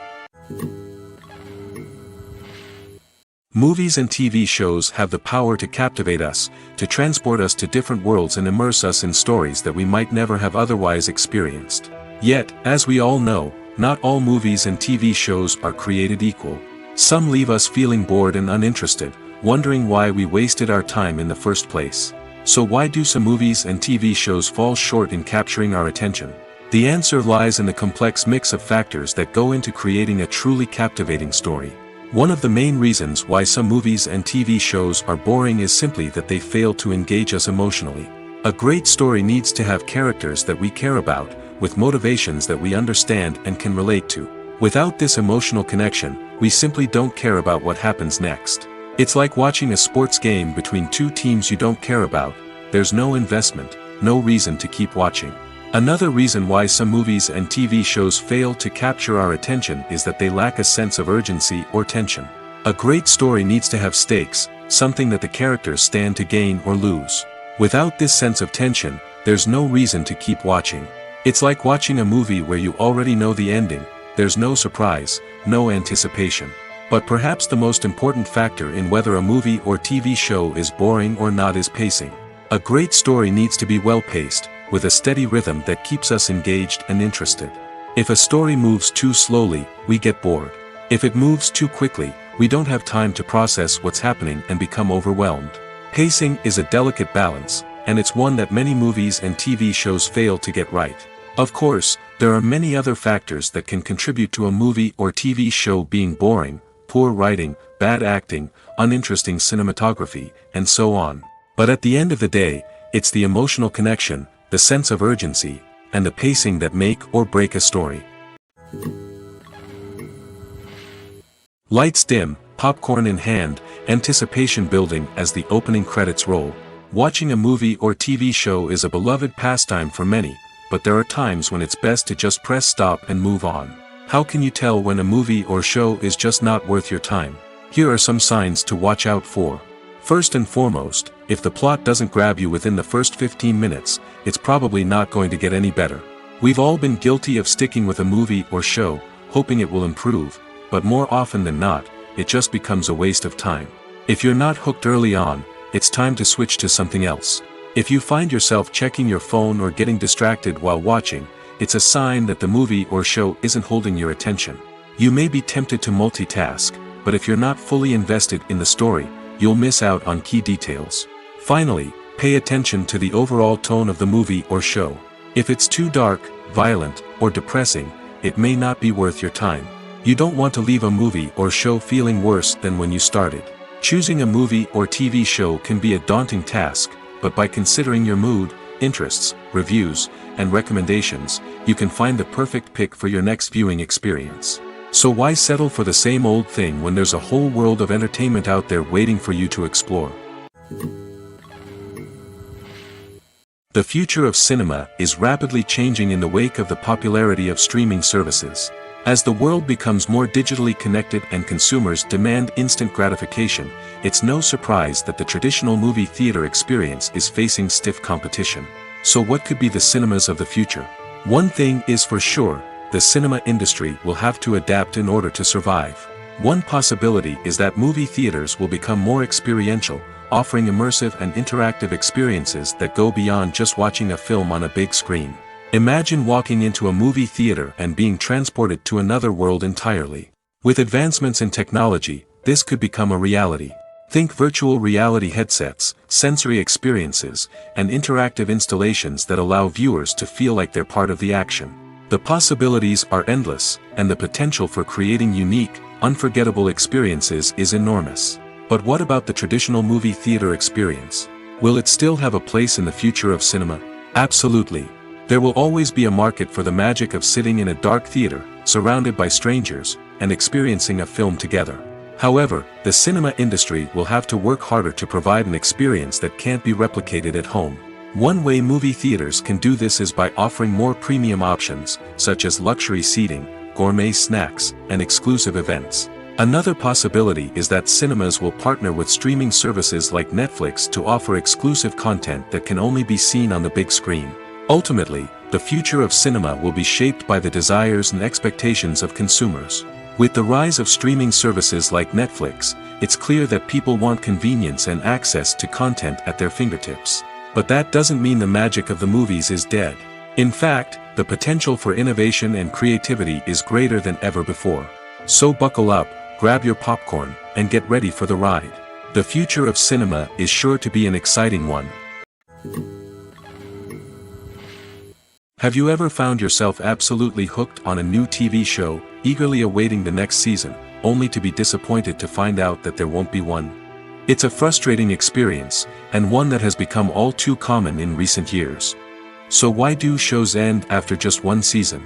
Movies and TV shows have the power to captivate us, to transport us to different worlds and immerse us in stories that we might never have otherwise experienced. Yet, as we all know, not all movies and TV shows are created equal. Some leave us feeling bored and uninterested, wondering why we wasted our time in the first place. So why do some movies and TV shows fall short in capturing our attention? The answer lies in the complex mix of factors that go into creating a truly captivating story. One of the main reasons why some movies and TV shows are boring is simply that they fail to engage us emotionally. A great story needs to have characters that we care about, with motivations that we understand and can relate to. Without this emotional connection, we simply don't care about what happens next. It's like watching a sports game between two teams you don't care about. There's no investment, no reason to keep watching. Another reason why some movies and TV shows fail to capture our attention is that they lack a sense of urgency or tension. A great story needs to have stakes, something that the characters stand to gain or lose. Without this sense of tension, there's no reason to keep watching. It's like watching a movie where you already know the ending, there's no surprise, no anticipation. But perhaps the most important factor in whether a movie or TV show is boring or not is pacing. A great story needs to be well-paced, with a steady rhythm that keeps us engaged and interested. If a story moves too slowly, we get bored. If it moves too quickly, we don't have time to process what's happening and become overwhelmed. Pacing is a delicate balance, and it's one that many movies and TV shows fail to get right. Of course, there are many other factors that can contribute to a movie or TV show being boring: poor writing, bad acting, uninteresting cinematography, and so on. But at the end of the day, it's the emotional connection, the sense of urgency, and the pacing that make or break a story. Lights dim, popcorn in hand, anticipation building as the opening credits roll. Watching a movie or TV show is a beloved pastime for many, but there are times when it's best to just press stop and move on. How can you tell when a movie or show is just not worth your time? Here are some signs to watch out for. First and foremost, if the plot doesn't grab you within the first 15 minutes, it's probably not going to get any better. We've all been guilty of sticking with a movie or show, hoping it will improve, but more often than not, it just becomes a waste of time. If you're not hooked early on, it's time to switch to something else. If you find yourself checking your phone or getting distracted while watching, it's a sign that the movie or show isn't holding your attention. You may be tempted to multitask, but if you're not fully invested in the story, you'll miss out on key details. Finally, pay attention to the overall tone of the movie or show. If it's too dark, violent, or depressing, it may not be worth your time. You don't want to leave a movie or show feeling worse than when you started. Choosing a movie or TV show can be a daunting task, but by considering your mood, interests, reviews, and recommendations, you can find the perfect pick for your next viewing experience. So why settle for the same old thing when there's a whole world of entertainment out there waiting for you to explore? The future of cinema is rapidly changing in the wake of the popularity of streaming services. As the world becomes more digitally connected and consumers demand instant gratification, it's no surprise that the traditional movie theater experience is facing stiff competition. So what could be the cinemas of the future? One thing is for sure, the cinema industry will have to adapt in order to survive. One possibility is that movie theaters will become more experiential, offering immersive and interactive experiences that go beyond just watching a film on a big screen. Imagine walking into a movie theater and being transported to another world entirely. With advancements in technology, this could become a reality. Think virtual reality headsets, sensory experiences, and interactive installations that allow viewers to feel like they're part of the action. The possibilities are endless, and the potential for creating unique, unforgettable experiences is enormous. But what about the traditional movie theater experience? Will it still have a place in the future of cinema? Absolutely. There will always be a market for the magic of sitting in a dark theater, surrounded by strangers, and experiencing a film together. However, the cinema industry will have to work harder to provide an experience that can't be replicated at home. One way movie theaters can do this is by offering more premium options, such as luxury seating, gourmet snacks, and exclusive events. Another possibility is that cinemas will partner with streaming services like Netflix to offer exclusive content that can only be seen on the big screen. Ultimately, the future of cinema will be shaped by the desires and expectations of consumers. With the rise of streaming services like Netflix, it's clear that people want convenience and access to content at their fingertips. But that doesn't mean the magic of the movies is dead. In fact, the potential for innovation and creativity is greater than ever before. So buckle up, grab your popcorn, and get ready for the ride. The future of cinema is sure to be an exciting one. Have you ever found yourself absolutely hooked on a new TV show, eagerly awaiting the next season, only to be disappointed to find out that there won't be one? It's a frustrating experience, and one that has become all too common in recent years. So why do shows end after just one season?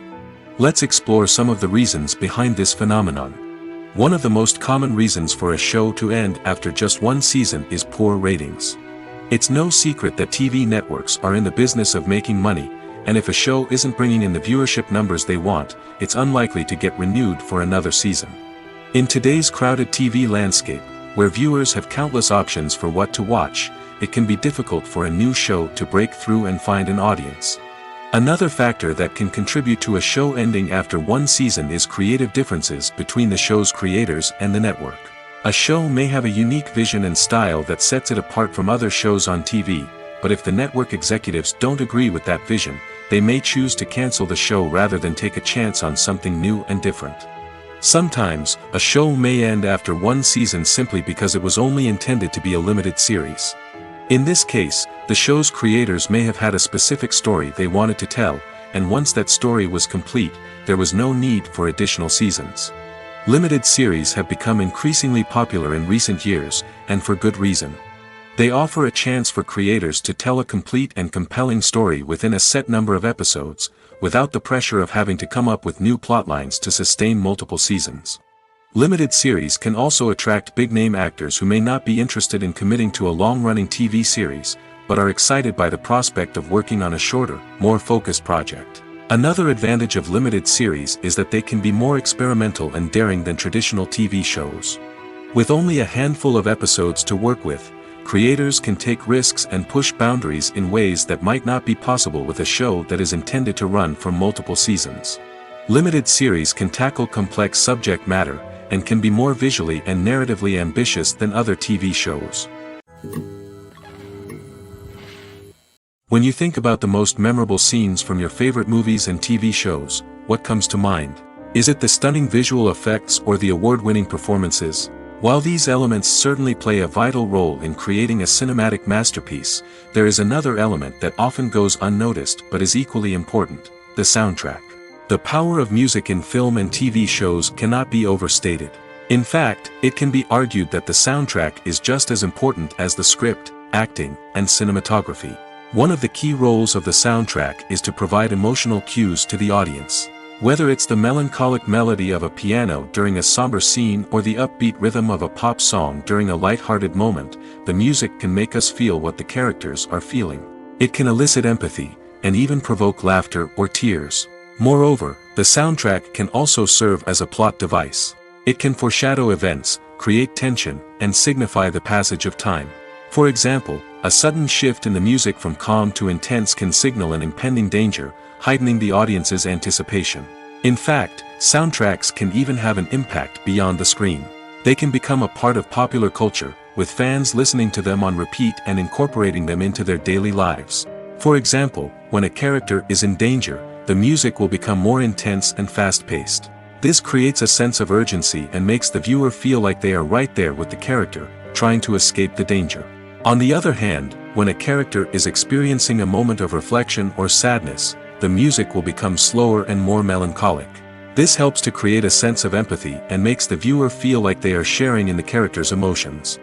Let's explore some of the reasons behind this phenomenon. One of the most common reasons for a show to end after just one season is poor ratings. It's no secret that TV networks are in the business of making money, and if a show isn't bringing in the viewership numbers they want, it's unlikely to get renewed for another season. In today's crowded TV landscape, Where viewers have countless options for what to watch, it can be difficult for a new show to break through and find an audience. Another factor that can contribute to a show ending after one season is creative differences between the show's creators and the network. A show may have a unique vision and style that sets it apart from other shows on TV, but if the network executives don't agree with that vision, they may choose to cancel the show rather than take a chance on something new and different. Sometimes, a show may end after one season simply because it was only intended to be a limited series. In this case, the show's creators may have had a specific story they wanted to tell, and once that story was complete, there was no need for additional seasons. Limited series have become increasingly popular in recent years, and for good reason. They offer a chance for creators to tell a complete and compelling story within a set number of episodes, without the pressure of having to come up with new plotlines to sustain multiple seasons. Limited series can also attract big-name actors who may not be interested in committing to a long-running TV series, but are excited by the prospect of working on a shorter, more focused project. Another advantage of limited series is that they can be more experimental and daring than traditional TV shows. With only a handful of episodes to work with, creators can take risks and push boundaries in ways that might not be possible with a show that is intended to run for multiple seasons. Limited series can tackle complex subject matter, and can be more visually and narratively ambitious than other TV shows. When you think about the most memorable scenes from your favorite movies and TV shows, what comes to mind? Is it the stunning visual effects or the award-winning performances? While these elements certainly play a vital role in creating a cinematic masterpiece, there is another element that often goes unnoticed but is equally important: the soundtrack. The power of music in film and TV shows cannot be overstated. In fact, it can be argued that the soundtrack is just as important as the script, acting, and cinematography. One of the key roles of the soundtrack is to provide emotional cues to the audience. Whether it's the melancholic melody of a piano during a somber scene or the upbeat rhythm of a pop song during a light-hearted moment, the music can make us feel what the characters are feeling. It can elicit empathy, and even provoke laughter or tears. Moreover, the soundtrack can also serve as a plot device. It can foreshadow events, create tension, and signify the passage of time. For example, a sudden shift in the music from calm to intense can signal an impending danger, heightening the audience's anticipation. In fact, soundtracks can even have an impact beyond the screen. They can become a part of popular culture, with fans listening to them on repeat and incorporating them into their daily lives. For example, when a character is in danger, the music will become more intense and fast-paced. This creates a sense of urgency and makes the viewer feel like they are right there with the character, trying to escape the danger. On the other hand, when a character is experiencing a moment of reflection or sadness, the music will become slower and more melancholic. This helps to create a sense of empathy and makes the viewer feel like they are sharing in the character's emotions.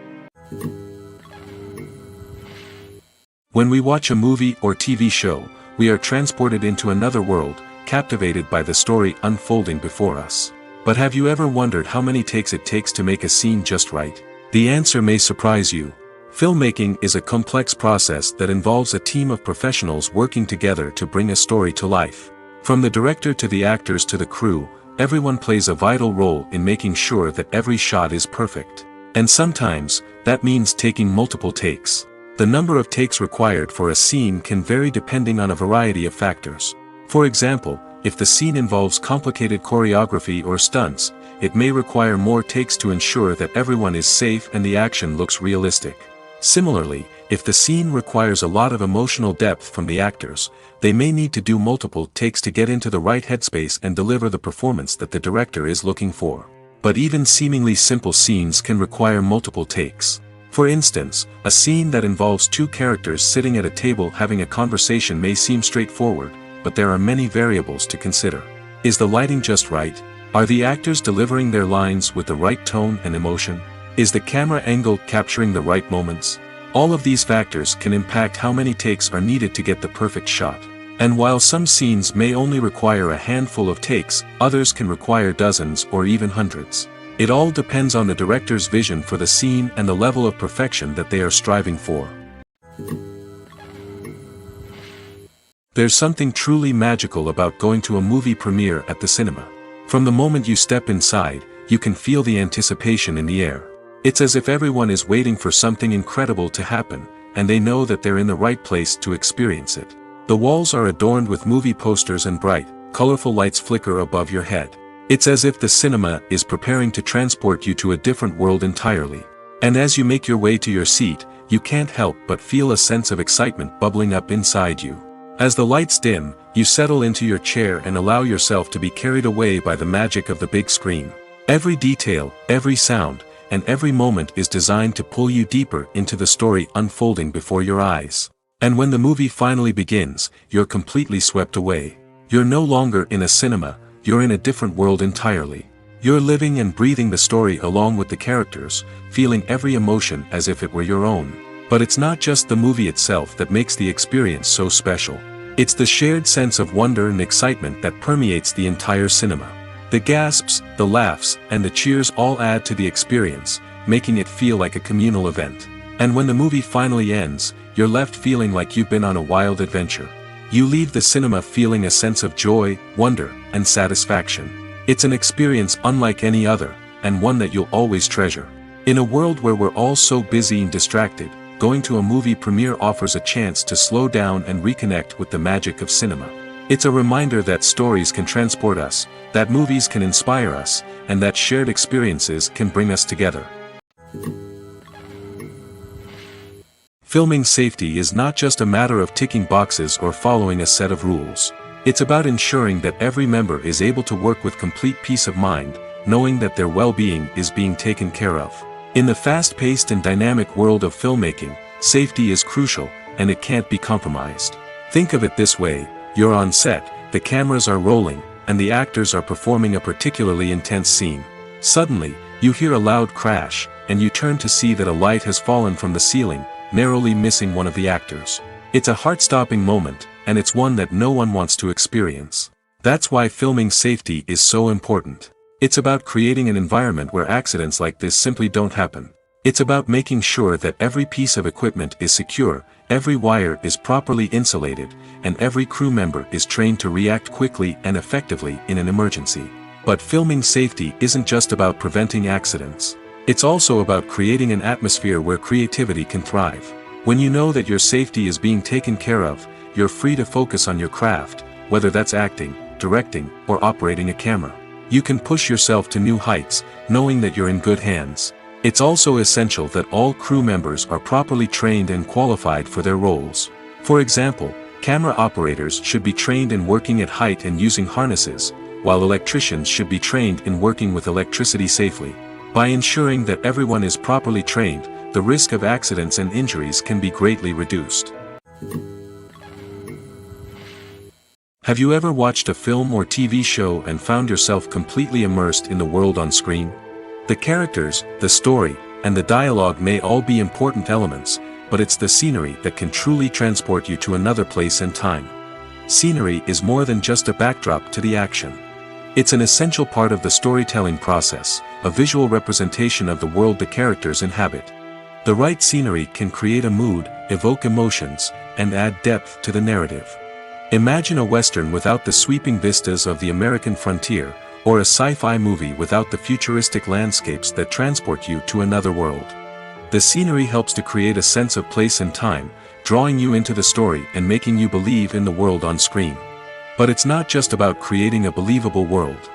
When we watch a movie or TV show, we are transported into another world, captivated by the story unfolding before us. But have you ever wondered how many takes it takes to make a scene just right? The answer may surprise you. Filmmaking is a complex process that involves a team of professionals working together to bring a story to life. From the director to the actors to the crew, everyone plays a vital role in making sure that every shot is perfect. And sometimes, that means taking multiple takes. The number of takes required for a scene can vary depending on a variety of factors. For example, if the scene involves complicated choreography or stunts, it may require more takes to ensure that everyone is safe and the action looks realistic. Similarly, if the scene requires a lot of emotional depth from the actors, they may need to do multiple takes to get into the right headspace and deliver the performance that the director is looking for. But even seemingly simple scenes can require multiple takes. For instance, a scene that involves two characters sitting at a table having a conversation may seem straightforward, but there are many variables to consider. Is the lighting just right? Are the actors delivering their lines with the right tone and emotion? Is the camera angle capturing the right moments? All of these factors can impact how many takes are needed to get the perfect shot. And while some scenes may only require a handful of takes, others can require dozens or even hundreds. It all depends on the director's vision for the scene and the level of perfection that they are striving for. There's something truly magical about going to a movie premiere at the cinema. From the moment you step inside, you can feel the anticipation in the air. It's as if everyone is waiting for something incredible to happen, and they know that they're in the right place to experience it. The walls are adorned with movie posters and bright, colorful lights flicker above your head. It's as if the cinema is preparing to transport you to a different world entirely. And as you make your way to your seat, you can't help but feel a sense of excitement bubbling up inside you. As the lights dim, you settle into your chair and allow yourself to be carried away by the magic of the big screen. Every detail, every sound, and every moment is designed to pull you deeper into the story unfolding before your eyes. And when the movie finally begins, you're completely swept away. You're no longer in a cinema, you're in a different world entirely. You're living and breathing the story along with the characters, feeling every emotion as if it were your own. But it's not just the movie itself that makes the experience so special. It's the shared sense of wonder and excitement that permeates the entire cinema. The gasps, the laughs, and the cheers all add to the experience, making it feel like a communal event. And when the movie finally ends, you're left feeling like you've been on a wild adventure. You leave the cinema feeling a sense of joy, wonder, and satisfaction. It's an experience unlike any other, and one that you'll always treasure. In a world where we're all so busy and distracted, going to a movie premiere offers a chance to slow down and reconnect with the magic of cinema. It's a reminder that stories can transport us, that movies can inspire us, and that shared experiences can bring us together. Filming safety is not just a matter of ticking boxes or following a set of rules. It's about ensuring that every member is able to work with complete peace of mind, knowing that their well-being is being taken care of. In the fast-paced and dynamic world of filmmaking, safety is crucial, and it can't be compromised. Think of it this way: you're on set, the cameras are rolling, and the actors are performing a particularly intense scene. Suddenly, you hear a loud crash, and you turn to see that a light has fallen from the ceiling, narrowly missing one of the actors. It's a heart-stopping moment, and it's one that no one wants to experience. That's why filming safety is so important. It's about creating an environment where accidents like this simply don't happen. It's about making sure that every piece of equipment is secure, every wire is properly insulated, and every crew member is trained to react quickly and effectively in an emergency. But filming safety isn't just about preventing accidents. It's also about creating an atmosphere where creativity can thrive. When you know that your safety is being taken care of, you're free to focus on your craft, whether that's acting, directing, or operating a camera. You can push yourself to new heights, knowing that you're in good hands. It's also essential that all crew members are properly trained and qualified for their roles. For example, camera operators should be trained in working at height and using harnesses, while electricians should be trained in working with electricity safely. By ensuring that everyone is properly trained, the risk of accidents and injuries can be greatly reduced. Have you ever watched a film or TV show and found yourself completely immersed in the world on screen? The characters, the story, and the dialogue may all be important elements, but it's the scenery that can truly transport you to another place and time. Scenery is more than just a backdrop to the action. It's an essential part of the storytelling process, a visual representation of the world the characters inhabit. The right scenery can create a mood, evoke emotions, and add depth to the narrative. Imagine a Western without the sweeping vistas of the American frontier, or a sci-fi movie without the futuristic landscapes that transport you to another world. The scenery helps to create a sense of place and time, drawing you into the story and making you believe in the world on screen. But it's not just about creating a believable world.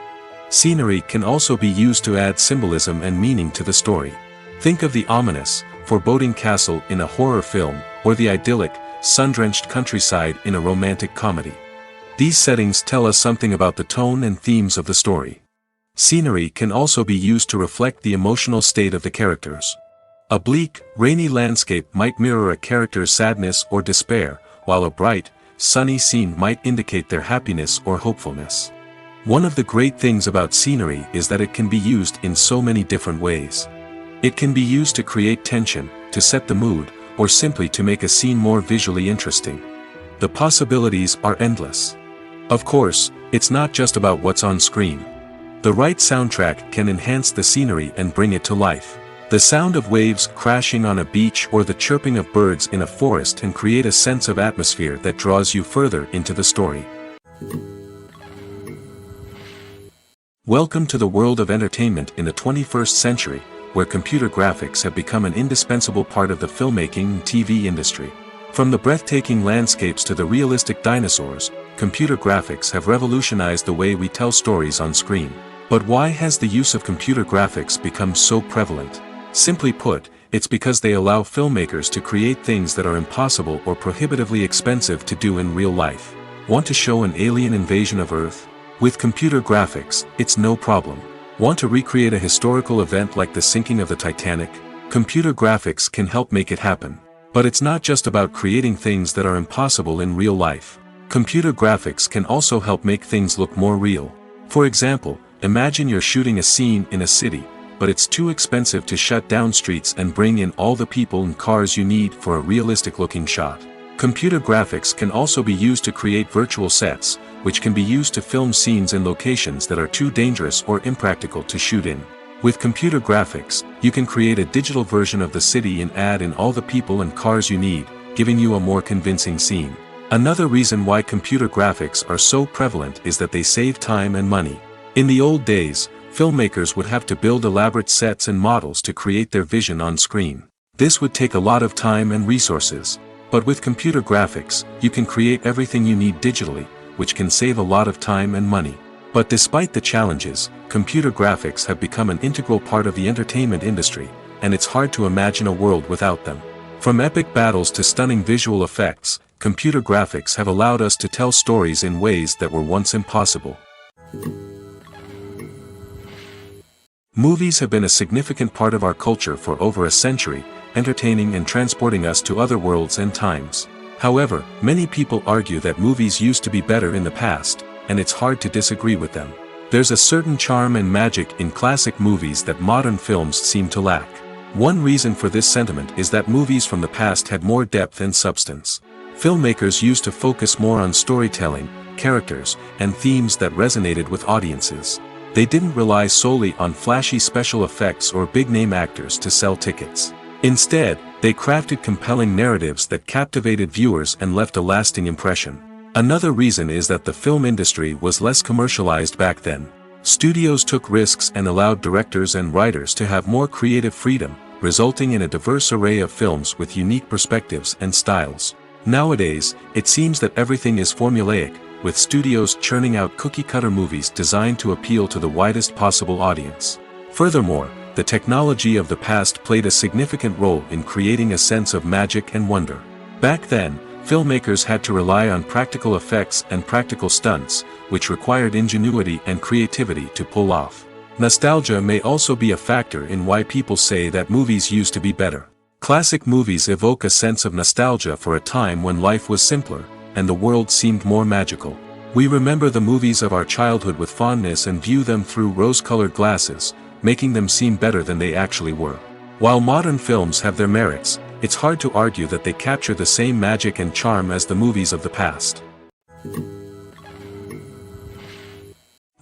Scenery can also be used to add symbolism and meaning to the story. Think of the ominous, foreboding castle in a horror film, or the idyllic, sun-drenched countryside in a romantic comedy. These settings tell us something about the tone and themes of the story. Scenery can also be used to reflect the emotional state of the characters. A bleak, rainy landscape might mirror a character's sadness or despair, while a bright, sunny scene might indicate their happiness or hopefulness. One of the great things about scenery is that it can be used in so many different ways. It can be used to create tension, to set the mood, or simply to make a scene more visually interesting. The possibilities are endless. Of course, it's not just about what's on screen. The right soundtrack can enhance the scenery and bring it to life. The sound of waves crashing on a beach or the chirping of birds in a forest can create a sense of atmosphere that draws you further into the story. Welcome to the world of entertainment in the 21st century, where computer graphics have become an indispensable part of the filmmaking and TV industry. From the breathtaking landscapes to the realistic dinosaurs, computer graphics have revolutionized the way we tell stories on screen. But why has the use of computer graphics become so prevalent? Simply put, it's because they allow filmmakers to create things that are impossible or prohibitively expensive to do in real life. Want to show an alien invasion of Earth? With computer graphics, it's no problem. Want to recreate a historical event like the sinking of the Titanic? Computer graphics can help make it happen. But it's not just about creating things that are impossible in real life. Computer graphics can also help make things look more real. For example, imagine you're shooting a scene in a city, but it's too expensive to shut down streets and bring in all the people and cars you need for a realistic-looking shot. Computer graphics can also be used to create virtual sets, which can be used to film scenes in locations that are too dangerous or impractical to shoot in. With computer graphics, you can create a digital version of the city and add in all the people and cars you need, giving you a more convincing scene. Another reason why computer graphics are so prevalent is that they save time and money. In the old days, filmmakers would have to build elaborate sets and models to create their vision on screen. This would take a lot of time and resources. But with computer graphics, you can create everything you need digitally, which can save a lot of time and money. But despite the challenges, computer graphics have become an integral part of the entertainment industry, and it's hard to imagine a world without them. From epic battles to stunning visual effects, computer graphics have allowed us to tell stories in ways that were once impossible. Movies have been a significant part of our culture for over a century, entertaining and transporting us to other worlds and times. However, many people argue that movies used to be better in the past, and it's hard to disagree with them. There's a certain charm and magic in classic movies that modern films seem to lack. One reason for this sentiment is that movies from the past had more depth and substance. Filmmakers used to focus more on storytelling, characters, and themes that resonated with audiences. They didn't rely solely on flashy special effects or big-name actors to sell tickets. Instead, they crafted compelling narratives that captivated viewers and left a lasting impression. Another reason is that the film industry was less commercialized back then. Studios took risks and allowed directors and writers to have more creative freedom, resulting in a diverse array of films with unique perspectives and styles. Nowadays, it seems that everything is formulaic, with studios churning out cookie-cutter movies designed to appeal to the widest possible audience. Furthermore, the technology of the past played a significant role in creating a sense of magic and wonder. Back then, filmmakers had to rely on practical effects and practical stunts, which required ingenuity and creativity to pull off. Nostalgia may also be a factor in why people say that movies used to be better. Classic movies evoke a sense of nostalgia for a time when life was simpler, and the world seemed more magical. We remember the movies of our childhood with fondness and view them through rose-colored glasses, making them seem better than they actually were. While modern films have their merits, it's hard to argue that they capture the same magic and charm as the movies of the past.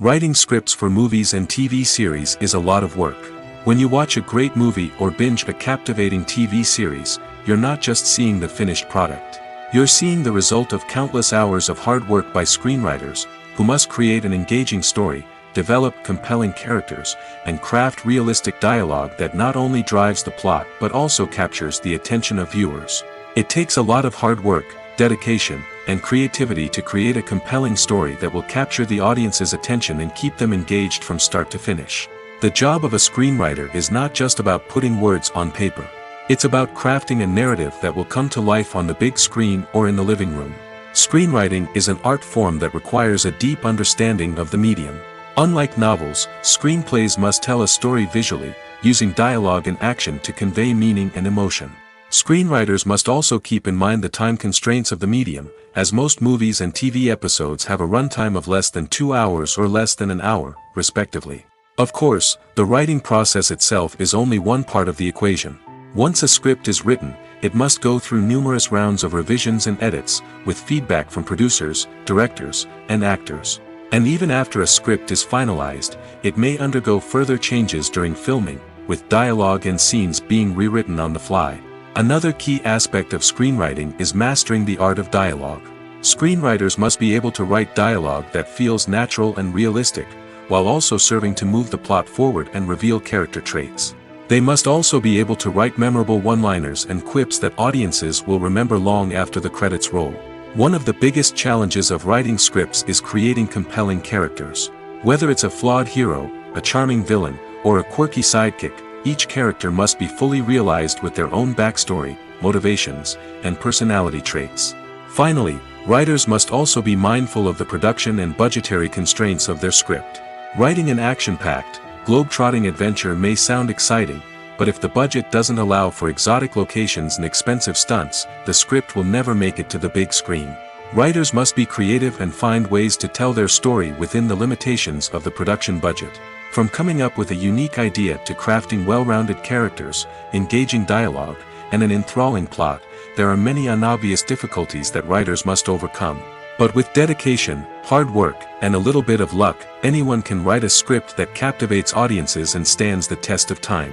Writing scripts for movies and TV series is a lot of work. When you watch a great movie or binge a captivating TV series, you're not just seeing the finished product. You're seeing the result of countless hours of hard work by screenwriters, who must create an engaging story, develop compelling characters, and craft realistic dialogue that not only drives the plot but also captures the attention of viewers. It takes a lot of hard work, dedication, and creativity to create a compelling story that will capture the audience's attention and keep them engaged from start to finish. The job of a screenwriter is not just about putting words on paper. It's about crafting a narrative that will come to life on the big screen or in the living room. Screenwriting is an art form that requires a deep understanding of the medium. Unlike novels, screenplays must tell a story visually, using dialogue and action to convey meaning and emotion. Screenwriters must also keep in mind the time constraints of the medium, as most movies and TV episodes have a runtime of less than 2 hours or less than an hour, respectively. Of course, the writing process itself is only one part of the equation. Once a script is written, it must go through numerous rounds of revisions and edits, with feedback from producers, directors, and actors. And even after a script is finalized, it may undergo further changes during filming, with dialogue and scenes being rewritten on the fly. Another key aspect of screenwriting is mastering the art of dialogue. Screenwriters must be able to write dialogue that feels natural and realistic, while also serving to move the plot forward and reveal character traits. They must also be able to write memorable one-liners and quips that audiences will remember long after the credits roll. One of the biggest challenges of writing scripts is creating compelling characters. Whether it's a flawed hero, a charming villain, or a quirky sidekick, each character must be fully realized with their own backstory, motivations, and personality traits. Finally, writers must also be mindful of the production and budgetary constraints of their script. Writing an action-packed, globe-trotting adventure may sound exciting, but if the budget doesn't allow for exotic locations and expensive stunts, the script will never make it to the big screen. Writers must be creative and find ways to tell their story within the limitations of the production budget. From coming up with a unique idea to crafting well-rounded characters, engaging dialogue, and an enthralling plot, there are many unobvious difficulties that writers must overcome. But with dedication, hard work, and a little bit of luck, anyone can write a script that captivates audiences and stands the test of time.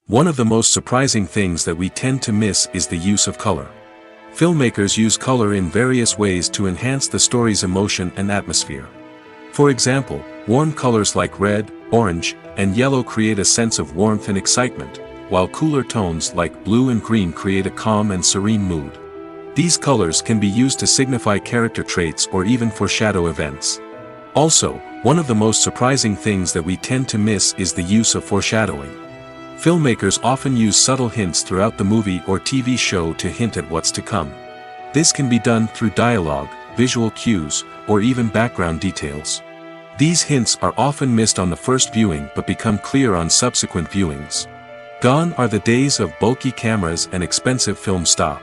One of the most surprising things that we tend to miss is the use of color. Filmmakers use color in various ways to enhance the story's emotion and atmosphere. For example, warm colors like red, orange, and yellow create a sense of warmth and excitement, while cooler tones like blue and green create a calm and serene mood. These colors can be used to signify character traits or even foreshadow events. Also, one of the most surprising things that we tend to miss is the use of foreshadowing. Filmmakers often use subtle hints throughout the movie or TV show to hint at what's to come. This can be done through dialogue, visual cues, or even background details. These hints are often missed on the first viewing but become clear on subsequent viewings. Gone are the days of bulky cameras and expensive film stock.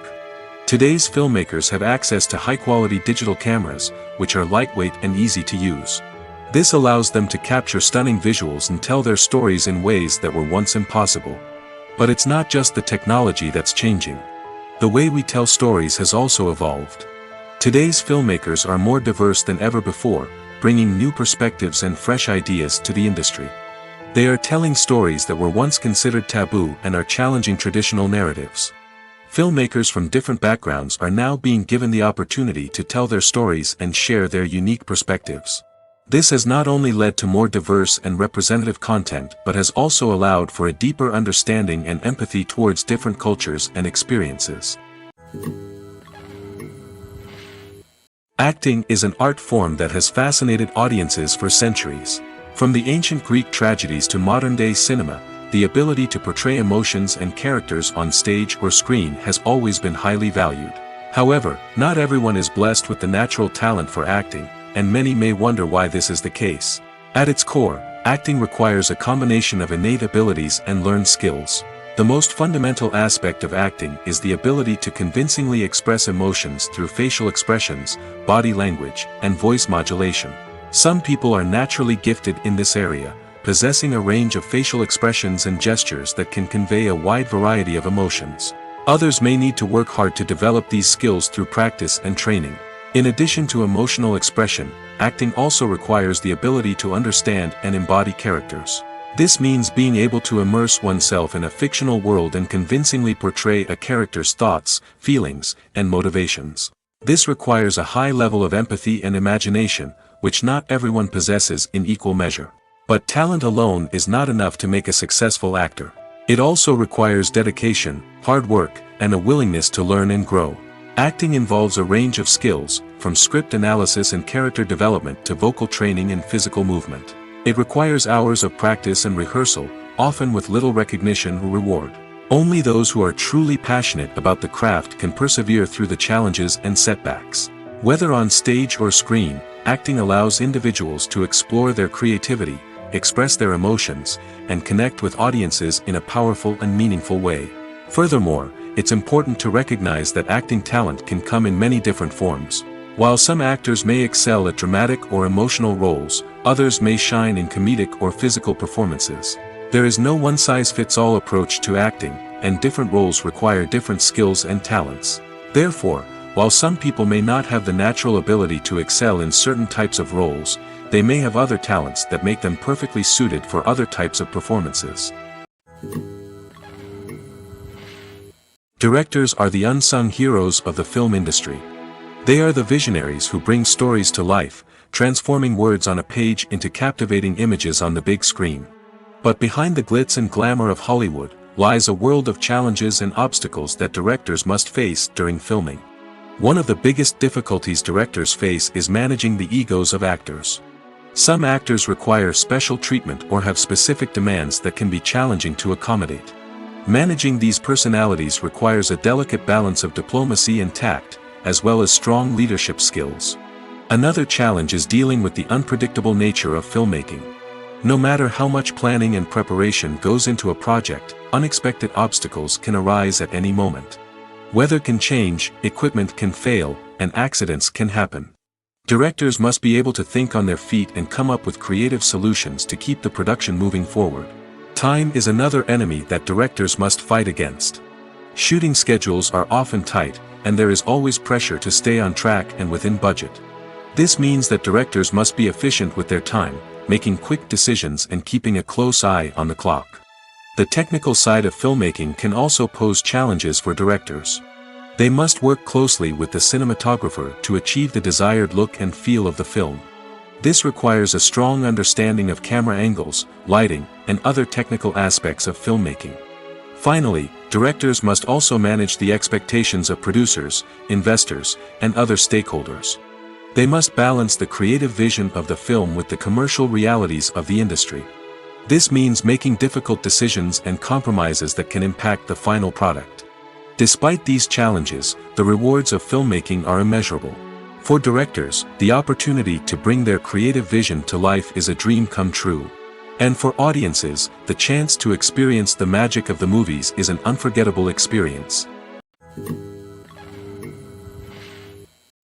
Today's filmmakers have access to high-quality digital cameras, which are lightweight and easy to use. This allows them to capture stunning visuals and tell their stories in ways that were once impossible. But it's not just the technology that's changing. The way we tell stories has also evolved. Today's filmmakers are more diverse than ever before, bringing new perspectives and fresh ideas to the industry. They are telling stories that were once considered taboo and are challenging traditional narratives. Filmmakers from different backgrounds are now being given the opportunity to tell their stories and share their unique perspectives. This has not only led to more diverse and representative content but has also allowed for a deeper understanding and empathy towards different cultures and experiences. Acting is an art form that has fascinated audiences for centuries. From the ancient Greek tragedies to modern-day cinema, the ability to portray emotions and characters on stage or screen has always been highly valued. However, not everyone is blessed with the natural talent for acting, and many may wonder why this is the case. At its core, acting requires a combination of innate abilities and learned skills. The most fundamental aspect of acting is the ability to convincingly express emotions through facial expressions, body language, and voice modulation. Some people are naturally gifted in this area, possessing a range of facial expressions and gestures that can convey a wide variety of emotions. Others may need to work hard to develop these skills through practice and training. In addition to emotional expression, acting also requires the ability to understand and embody characters. This means being able to immerse oneself in a fictional world and convincingly portray a character's thoughts, feelings, and motivations. This requires a high level of empathy and imagination, which not everyone possesses in equal measure. But talent alone is not enough to make a successful actor. It also requires dedication, hard work, and a willingness to learn and grow. Acting involves a range of skills, from script analysis and character development to vocal training and physical movement. It requires hours of practice and rehearsal, often with little recognition or reward. Only those who are truly passionate about the craft can persevere through the challenges and setbacks. Whether on stage or screen, acting allows individuals to explore their creativity, express their emotions, and connect with audiences in a powerful and meaningful way. Furthermore, it's important to recognize that acting talent can come in many different forms. While some actors may excel at dramatic or emotional roles, others may shine in comedic or physical performances. There is no one-size-fits-all approach to acting, and different roles require different skills and talents. Therefore, while some people may not have the natural ability to excel in certain types of roles, they may have other talents that make them perfectly suited for other types of performances. Directors are the unsung heroes of the film industry. They are the visionaries who bring stories to life, transforming words on a page into captivating images on the big screen. But behind the glitz and glamour of Hollywood lies a world of challenges and obstacles that directors must face during filming. One of the biggest difficulties directors face is managing the egos of actors. Some actors require special treatment or have specific demands that can be challenging to accommodate. Managing these personalities requires a delicate balance of diplomacy and tact, as well as strong leadership skills. Another challenge is dealing with the unpredictable nature of filmmaking. No matter how much planning and preparation goes into a project, unexpected obstacles can arise at any moment. Weather can change, equipment can fail, and accidents can happen. Directors must be able to think on their feet and come up with creative solutions to keep the production moving forward. Time is another enemy that directors must fight against. Shooting schedules are often tight, and there is always pressure to stay on track and within budget. This means that directors must be efficient with their time, making quick decisions and keeping a close eye on the clock. The technical side of filmmaking can also pose challenges for directors. They must work closely with the cinematographer to achieve the desired look and feel of the film. This requires a strong understanding of camera angles, lighting, and other technical aspects of filmmaking. Finally, directors must also manage the expectations of producers, investors, and other stakeholders. They must balance the creative vision of the film with the commercial realities of the industry. This means making difficult decisions and compromises that can impact the final product. Despite these challenges, the rewards of filmmaking are immeasurable. For directors, the opportunity to bring their creative vision to life is a dream come true. And for audiences, the chance to experience the magic of the movies is an unforgettable experience.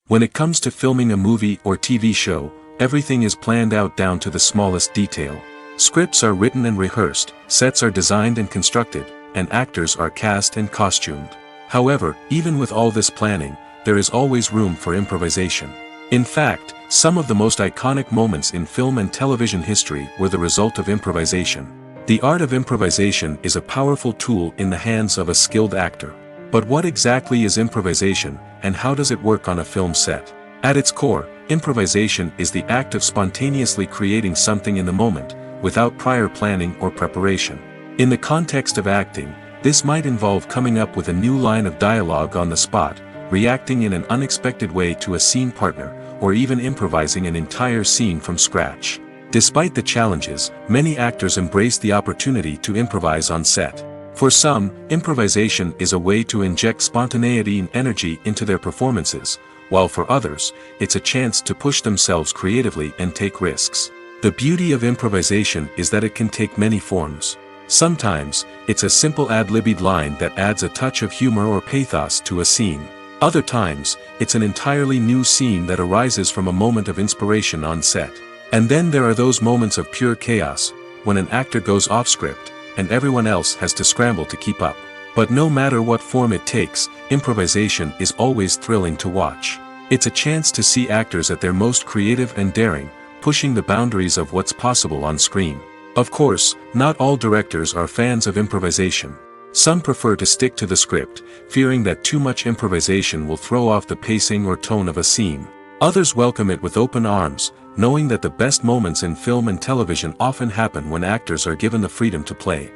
When it comes to filming a movie or TV show, everything is planned out down to the smallest detail. Scripts are written and rehearsed, sets are designed and constructed, and actors are cast and costumed. However, even with all this planning, there is always room for improvisation. In fact, some of the most iconic moments in film and television history were the result of improvisation. The art of improvisation is a powerful tool in the hands of a skilled actor. But what exactly is improvisation, and how does it work on a film set? At its core, improvisation is the act of spontaneously creating something in the moment, without prior planning or preparation. In the context of acting, this might involve coming up with a new line of dialogue on the spot, reacting in an unexpected way to a scene partner, or even improvising an entire scene from scratch. Despite the challenges, many actors embrace the opportunity to improvise on set. For some, improvisation is a way to inject spontaneity and energy into their performances, while for others, it's a chance to push themselves creatively and take risks. The beauty of improvisation is that it can take many forms. Sometimes, it's a simple ad-libbed line that adds a touch of humor or pathos to a scene. Other times, it's an entirely new scene that arises from a moment of inspiration on set. And then there are those moments of pure chaos, when an actor goes off script, and everyone else has to scramble to keep up. But no matter what form it takes, improvisation is always thrilling to watch. It's a chance to see actors at their most creative and daring, pushing the boundaries of what's possible on screen. Of course, not all directors are fans of improvisation. Some prefer to stick to the script, fearing that too much improvisation will throw off the pacing or tone of a scene. Others welcome it with open arms, knowing that the best moments in film and television often happen when actors are given the freedom to play.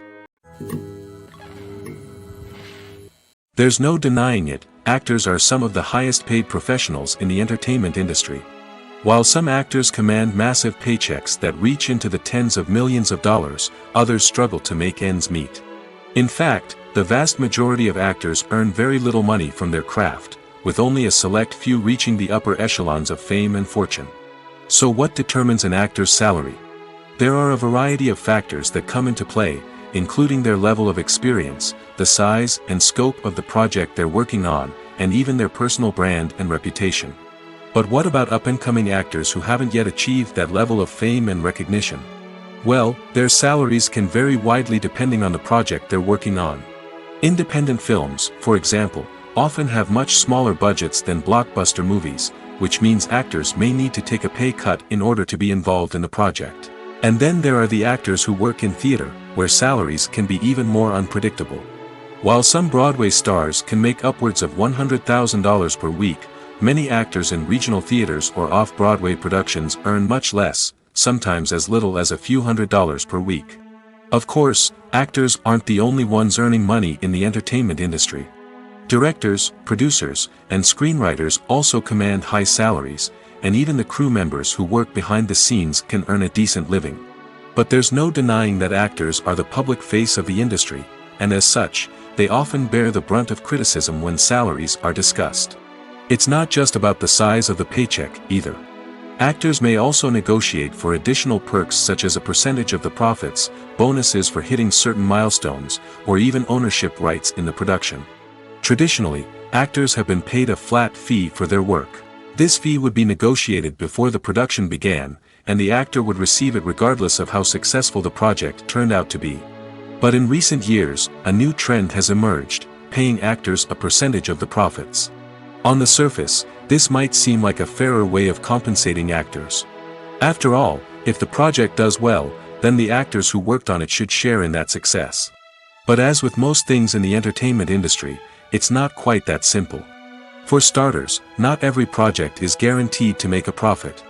There's no denying it, actors are some of the highest paid professionals in the entertainment industry. While some actors command massive paychecks that reach into the tens of millions of dollars, others struggle to make ends meet. In fact, the vast majority of actors earn very little money from their craft, with only a select few reaching the upper echelons of fame and fortune. So what determines an actor's salary? There are a variety of factors that come into play, including their level of experience, the size and scope of the project they're working on, and even their personal brand and reputation. But what about up-and-coming actors who haven't yet achieved that level of fame and recognition? Well, their salaries can vary widely depending on the project they're working on. Independent films, for example, often have much smaller budgets than blockbuster movies, which means actors may need to take a pay cut in order to be involved in the project. And then there are the actors who work in theater, where salaries can be even more unpredictable. While some Broadway stars can make upwards of $100,000 per week, many actors in regional theaters or off-Broadway productions earn much less, sometimes as little as a few $100s per week. Of course, actors aren't the only ones earning money in the entertainment industry. Directors, producers, and screenwriters also command high salaries, and even the crew members who work behind the scenes can earn a decent living. But there's no denying that actors are the public face of the industry, and as such, they often bear the brunt of criticism when salaries are discussed. It's not just about the size of the paycheck, either. Actors may also negotiate for additional perks such as a percentage of the profits, bonuses for hitting certain milestones, or even ownership rights in the production. Traditionally, actors have been paid a flat fee for their work. This fee would be negotiated before the production began, and the actor would receive it regardless of how successful the project turned out to be. But in recent years, a new trend has emerged, paying actors a percentage of the profits. On the surface, this might seem like a fairer way of compensating actors. After all, if the project does well, then the actors who worked on it should share in that success. But as with most things in the entertainment industry, it's not quite that simple. For starters, not every project is guaranteed to make a profit.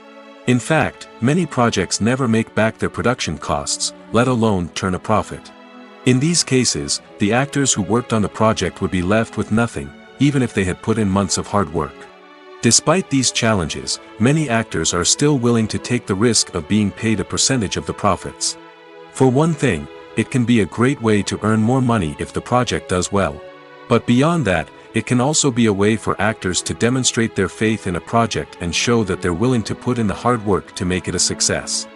In fact, many projects never make back their production costs, let alone turn a profit. In these cases, the actors who worked on the project would be left with nothing, even if they had put in months of hard work. Despite these challenges, many actors are still willing to take the risk of being paid a percentage of the profits. For one thing, it can be a great way to earn more money if the project does well. But beyond that, it can also be a way for actors to demonstrate their faith in a project and show that they're willing to put in the hard work to make it a success.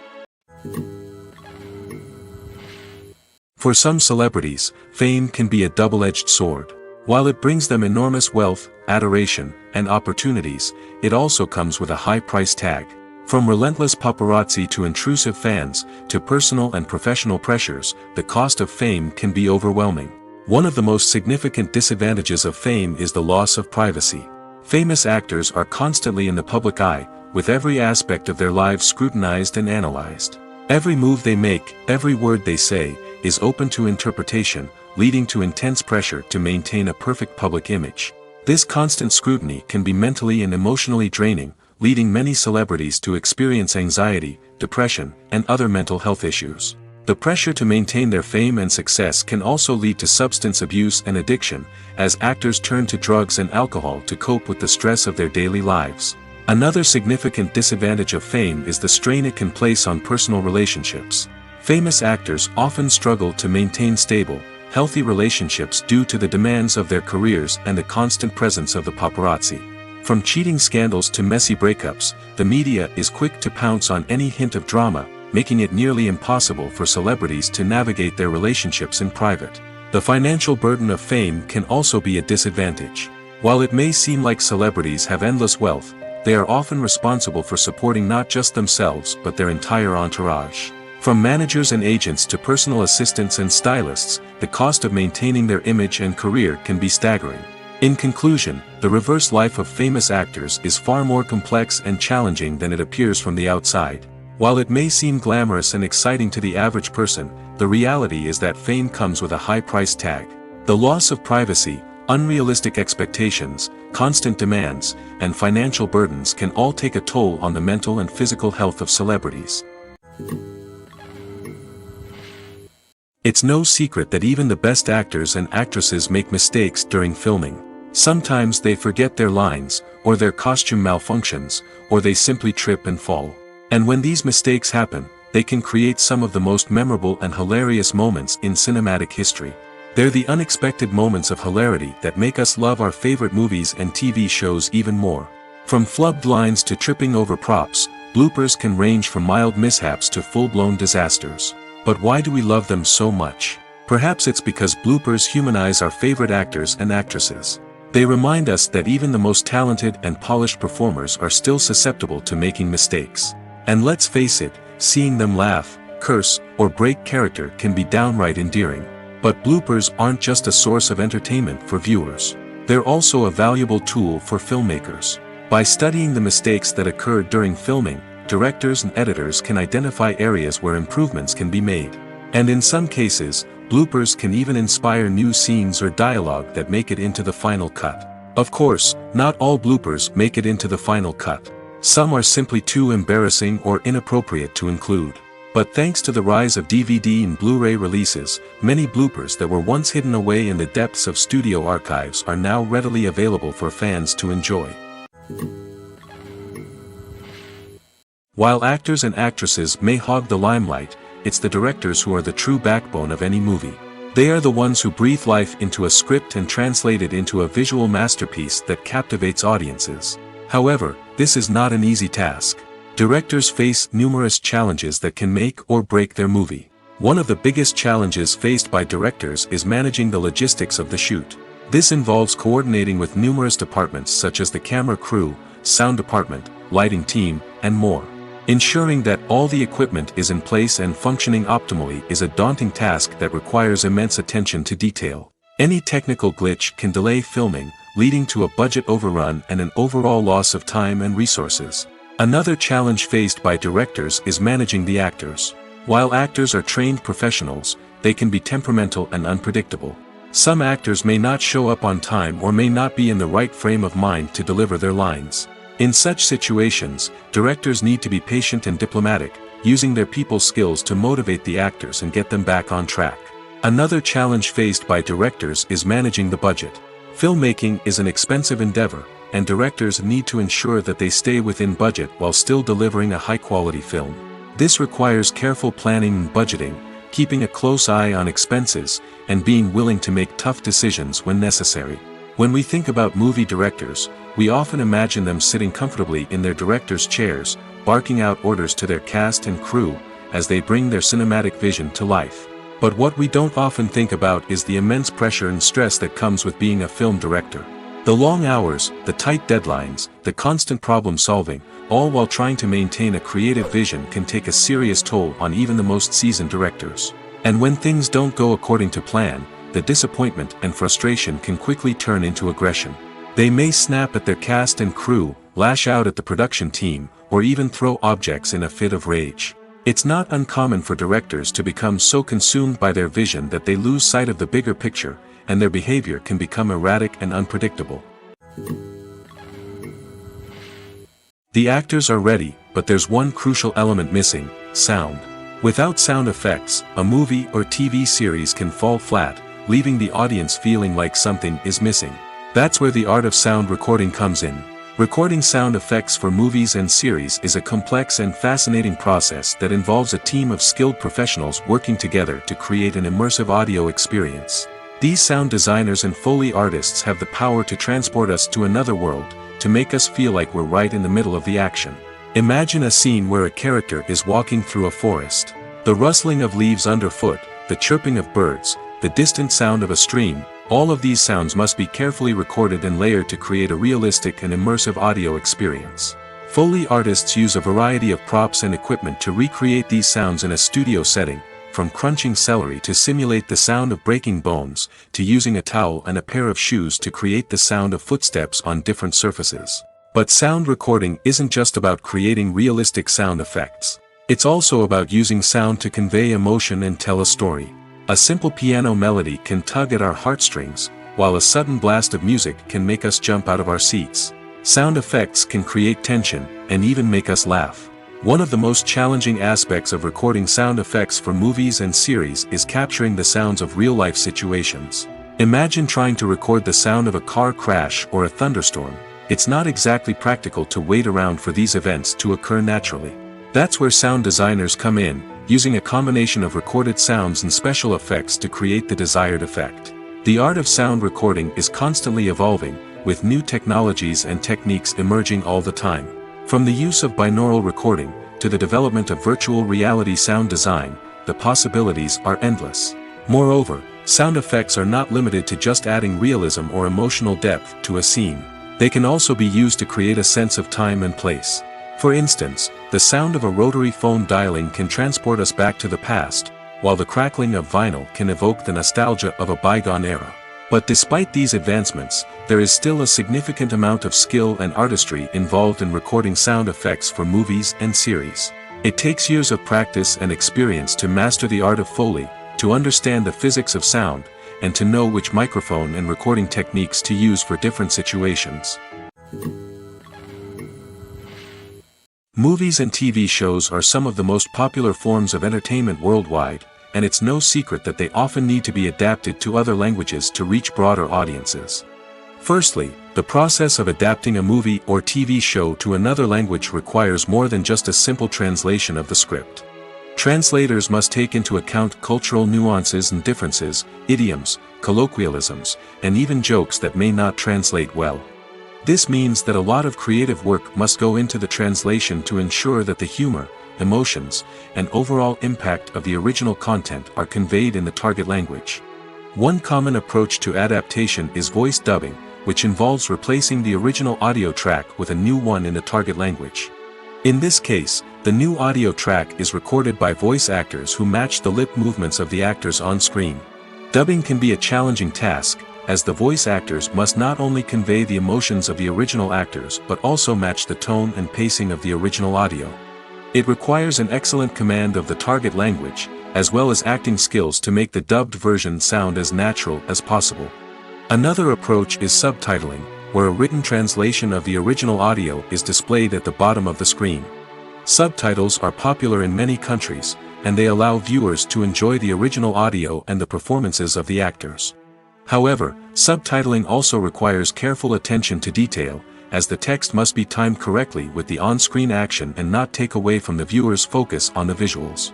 For some celebrities, fame can be a double-edged sword. While it brings them enormous wealth, adoration, and opportunities, it also comes with a high price tag. From relentless paparazzi to intrusive fans, to personal and professional pressures, the cost of fame can be overwhelming. One of the most significant disadvantages of fame is the loss of privacy. Famous actors are constantly in the public eye, with every aspect of their lives scrutinized and analyzed. Every move they make, every word they say, is open to interpretation, leading to intense pressure to maintain a perfect public image. This constant scrutiny can be mentally and emotionally draining, leading many celebrities to experience anxiety, depression, and other mental health issues. The pressure to maintain their fame and success can also lead to substance abuse and addiction, as actors turn to drugs and alcohol to cope with the stress of their daily lives. Another significant disadvantage of fame is the strain it can place on personal relationships. Famous actors often struggle to maintain stable, healthy relationships due to the demands of their careers and the constant presence of the paparazzi. From cheating scandals to messy breakups, the media is quick to pounce on any hint of drama, making it nearly impossible for celebrities to navigate their relationships in private. The financial burden of fame can also be a disadvantage. While it may seem like celebrities have endless wealth, they are often responsible for supporting not just themselves but their entire entourage. From managers and agents to personal assistants and stylists, the cost of maintaining their image and career can be staggering. In conclusion, the reverse life of famous actors is far more complex and challenging than it appears from the outside. While it may seem glamorous and exciting to the average person, the reality is that fame comes with a high price tag. The loss of privacy, unrealistic expectations, constant demands, and financial burdens can all take a toll on the mental and physical health of celebrities. It's no secret that even the best actors and actresses make mistakes during filming. Sometimes they forget their lines, or their costume malfunctions, or they simply trip and fall. And when these mistakes happen, they can create some of the most memorable and hilarious moments in cinematic history. They're the unexpected moments of hilarity that make us love our favorite movies and TV shows even more. From flubbed lines to tripping over props, bloopers can range from mild mishaps to full-blown disasters. But why do we love them so much? Perhaps it's because bloopers humanize our favorite actors and actresses. They remind us that even the most talented and polished performers are still susceptible to making mistakes. And let's face it, seeing them laugh, curse, or break character can be downright endearing. But bloopers aren't just a source of entertainment for viewers. They're also a valuable tool for filmmakers. By studying the mistakes that occurred during filming, directors and editors can identify areas where improvements can be made. And in some cases, bloopers can even inspire new scenes or dialogue that make it into the final cut. Of course, not all bloopers make it into the final cut. Some are simply too embarrassing or inappropriate to include. But thanks to the rise of DVD and Blu-ray releases, many bloopers that were once hidden away in the depths of studio archives are now readily available for fans to enjoy. While actors and actresses may hog the limelight, it's the directors who are the true backbone of any movie. They are the ones who breathe life into a script and translate it into a visual masterpiece that captivates audiences. However, this is not an easy task. Directors face numerous challenges that can make or break their movie. One of the biggest challenges faced by directors is managing the logistics of the shoot. This involves coordinating with numerous departments such as the camera crew, sound department, lighting team, and more. Ensuring that all the equipment is in place and functioning optimally is a daunting task that requires immense attention to detail. Any technical glitch can delay filming, leading to a budget overrun and an overall loss of time and resources. Another challenge faced by directors is managing the actors. While actors are trained professionals, they can be temperamental and unpredictable. Some actors may not show up on time or may not be in the right frame of mind to deliver their lines. In such situations, directors need to be patient and diplomatic, using their people skills to motivate the actors and get them back on track. Another challenge faced by directors is managing the budget. Filmmaking is an expensive endeavor, and directors need to ensure that they stay within budget while still delivering a high-quality film. This requires careful planning and budgeting, keeping a close eye on expenses, and being willing to make tough decisions when necessary. When we think about movie directors, we often imagine them sitting comfortably in their director's chairs, barking out orders to their cast and crew, as they bring their cinematic vision to life. But what we don't often think about is the immense pressure and stress that comes with being a film director. The long hours, the tight deadlines, the constant problem solving, all while trying to maintain a creative vision can take a serious toll on even the most seasoned directors. And when things don't go according to plan, the disappointment and frustration can quickly turn into aggression. They may snap at their cast and crew, lash out at the production team, or even throw objects in a fit of rage. It's not uncommon for directors to become so consumed by their vision that they lose sight of the bigger picture, and their behavior can become erratic and unpredictable. The actors are ready, but there's one crucial element missing: sound. Without sound effects, a movie or TV series can fall flat, leaving the audience feeling like something is missing. That's where the art of sound recording comes in. Recording sound effects for movies and series is a complex and fascinating process that involves a team of skilled professionals working together to create an immersive audio experience. These sound designers and Foley artists have the power to transport us to another world, to make us feel like we're right in the middle of the action. Imagine a scene where a character is walking through a forest. The rustling of leaves underfoot, the chirping of birds, the distant sound of a stream, all of these sounds must be carefully recorded and layered to create a realistic and immersive audio experience. Foley artists use a variety of props and equipment to recreate these sounds in a studio setting, from crunching celery to simulate the sound of breaking bones, to using a towel and a pair of shoes to create the sound of footsteps on different surfaces. But sound recording isn't just about creating realistic sound effects. It's also about using sound to convey emotion and tell a story. A simple piano melody can tug at our heartstrings, while a sudden blast of music can make us jump out of our seats. Sound effects can create tension, and even make us laugh. One of the most challenging aspects of recording sound effects for movies and series is capturing the sounds of real-life situations. Imagine trying to record the sound of a car crash or a thunderstorm. It's not exactly practical to wait around for these events to occur naturally. That's where sound designers come in, using a combination of recorded sounds and special effects to create the desired effect. The art of sound recording is constantly evolving, with new technologies and techniques emerging all the time. From the use of binaural recording, to the development of virtual reality sound design, the possibilities are endless. Moreover, sound effects are not limited to just adding realism or emotional depth to a scene. They can also be used to create a sense of time and place. For instance, the sound of a rotary phone dialing can transport us back to the past, while the crackling of vinyl can evoke the nostalgia of a bygone era. But despite these advancements, there is still a significant amount of skill and artistry involved in recording sound effects for movies and series. It takes years of practice and experience to master the art of Foley, to understand the physics of sound, and to know which microphone and recording techniques to use for different situations. Movies and TV shows are some of the most popular forms of entertainment worldwide, and it's no secret that they often need to be adapted to other languages to reach broader audiences. Firstly, the process of adapting a movie or TV show to another language requires more than just a simple translation of the script. Translators must take into account cultural nuances and differences, idioms, colloquialisms, and even jokes that may not translate well. This means that a lot of creative work must go into the translation to ensure that the humor, emotions, and overall impact of the original content are conveyed in the target language. One common approach to adaptation is voice dubbing, which involves replacing the original audio track with a new one in the target language. In this case, the new audio track is recorded by voice actors who match the lip movements of the actors on screen. Dubbing can be a challenging task, as the voice actors must not only convey the emotions of the original actors but also match the tone and pacing of the original audio. It requires an excellent command of the target language, as well as acting skills to make the dubbed version sound as natural as possible. Another approach is subtitling, where a written translation of the original audio is displayed at the bottom of the screen. Subtitles are popular in many countries, and they allow viewers to enjoy the original audio and the performances of the actors. However, subtitling also requires careful attention to detail, as the text must be timed correctly with the on-screen action and not take away from the viewer's focus on the visuals.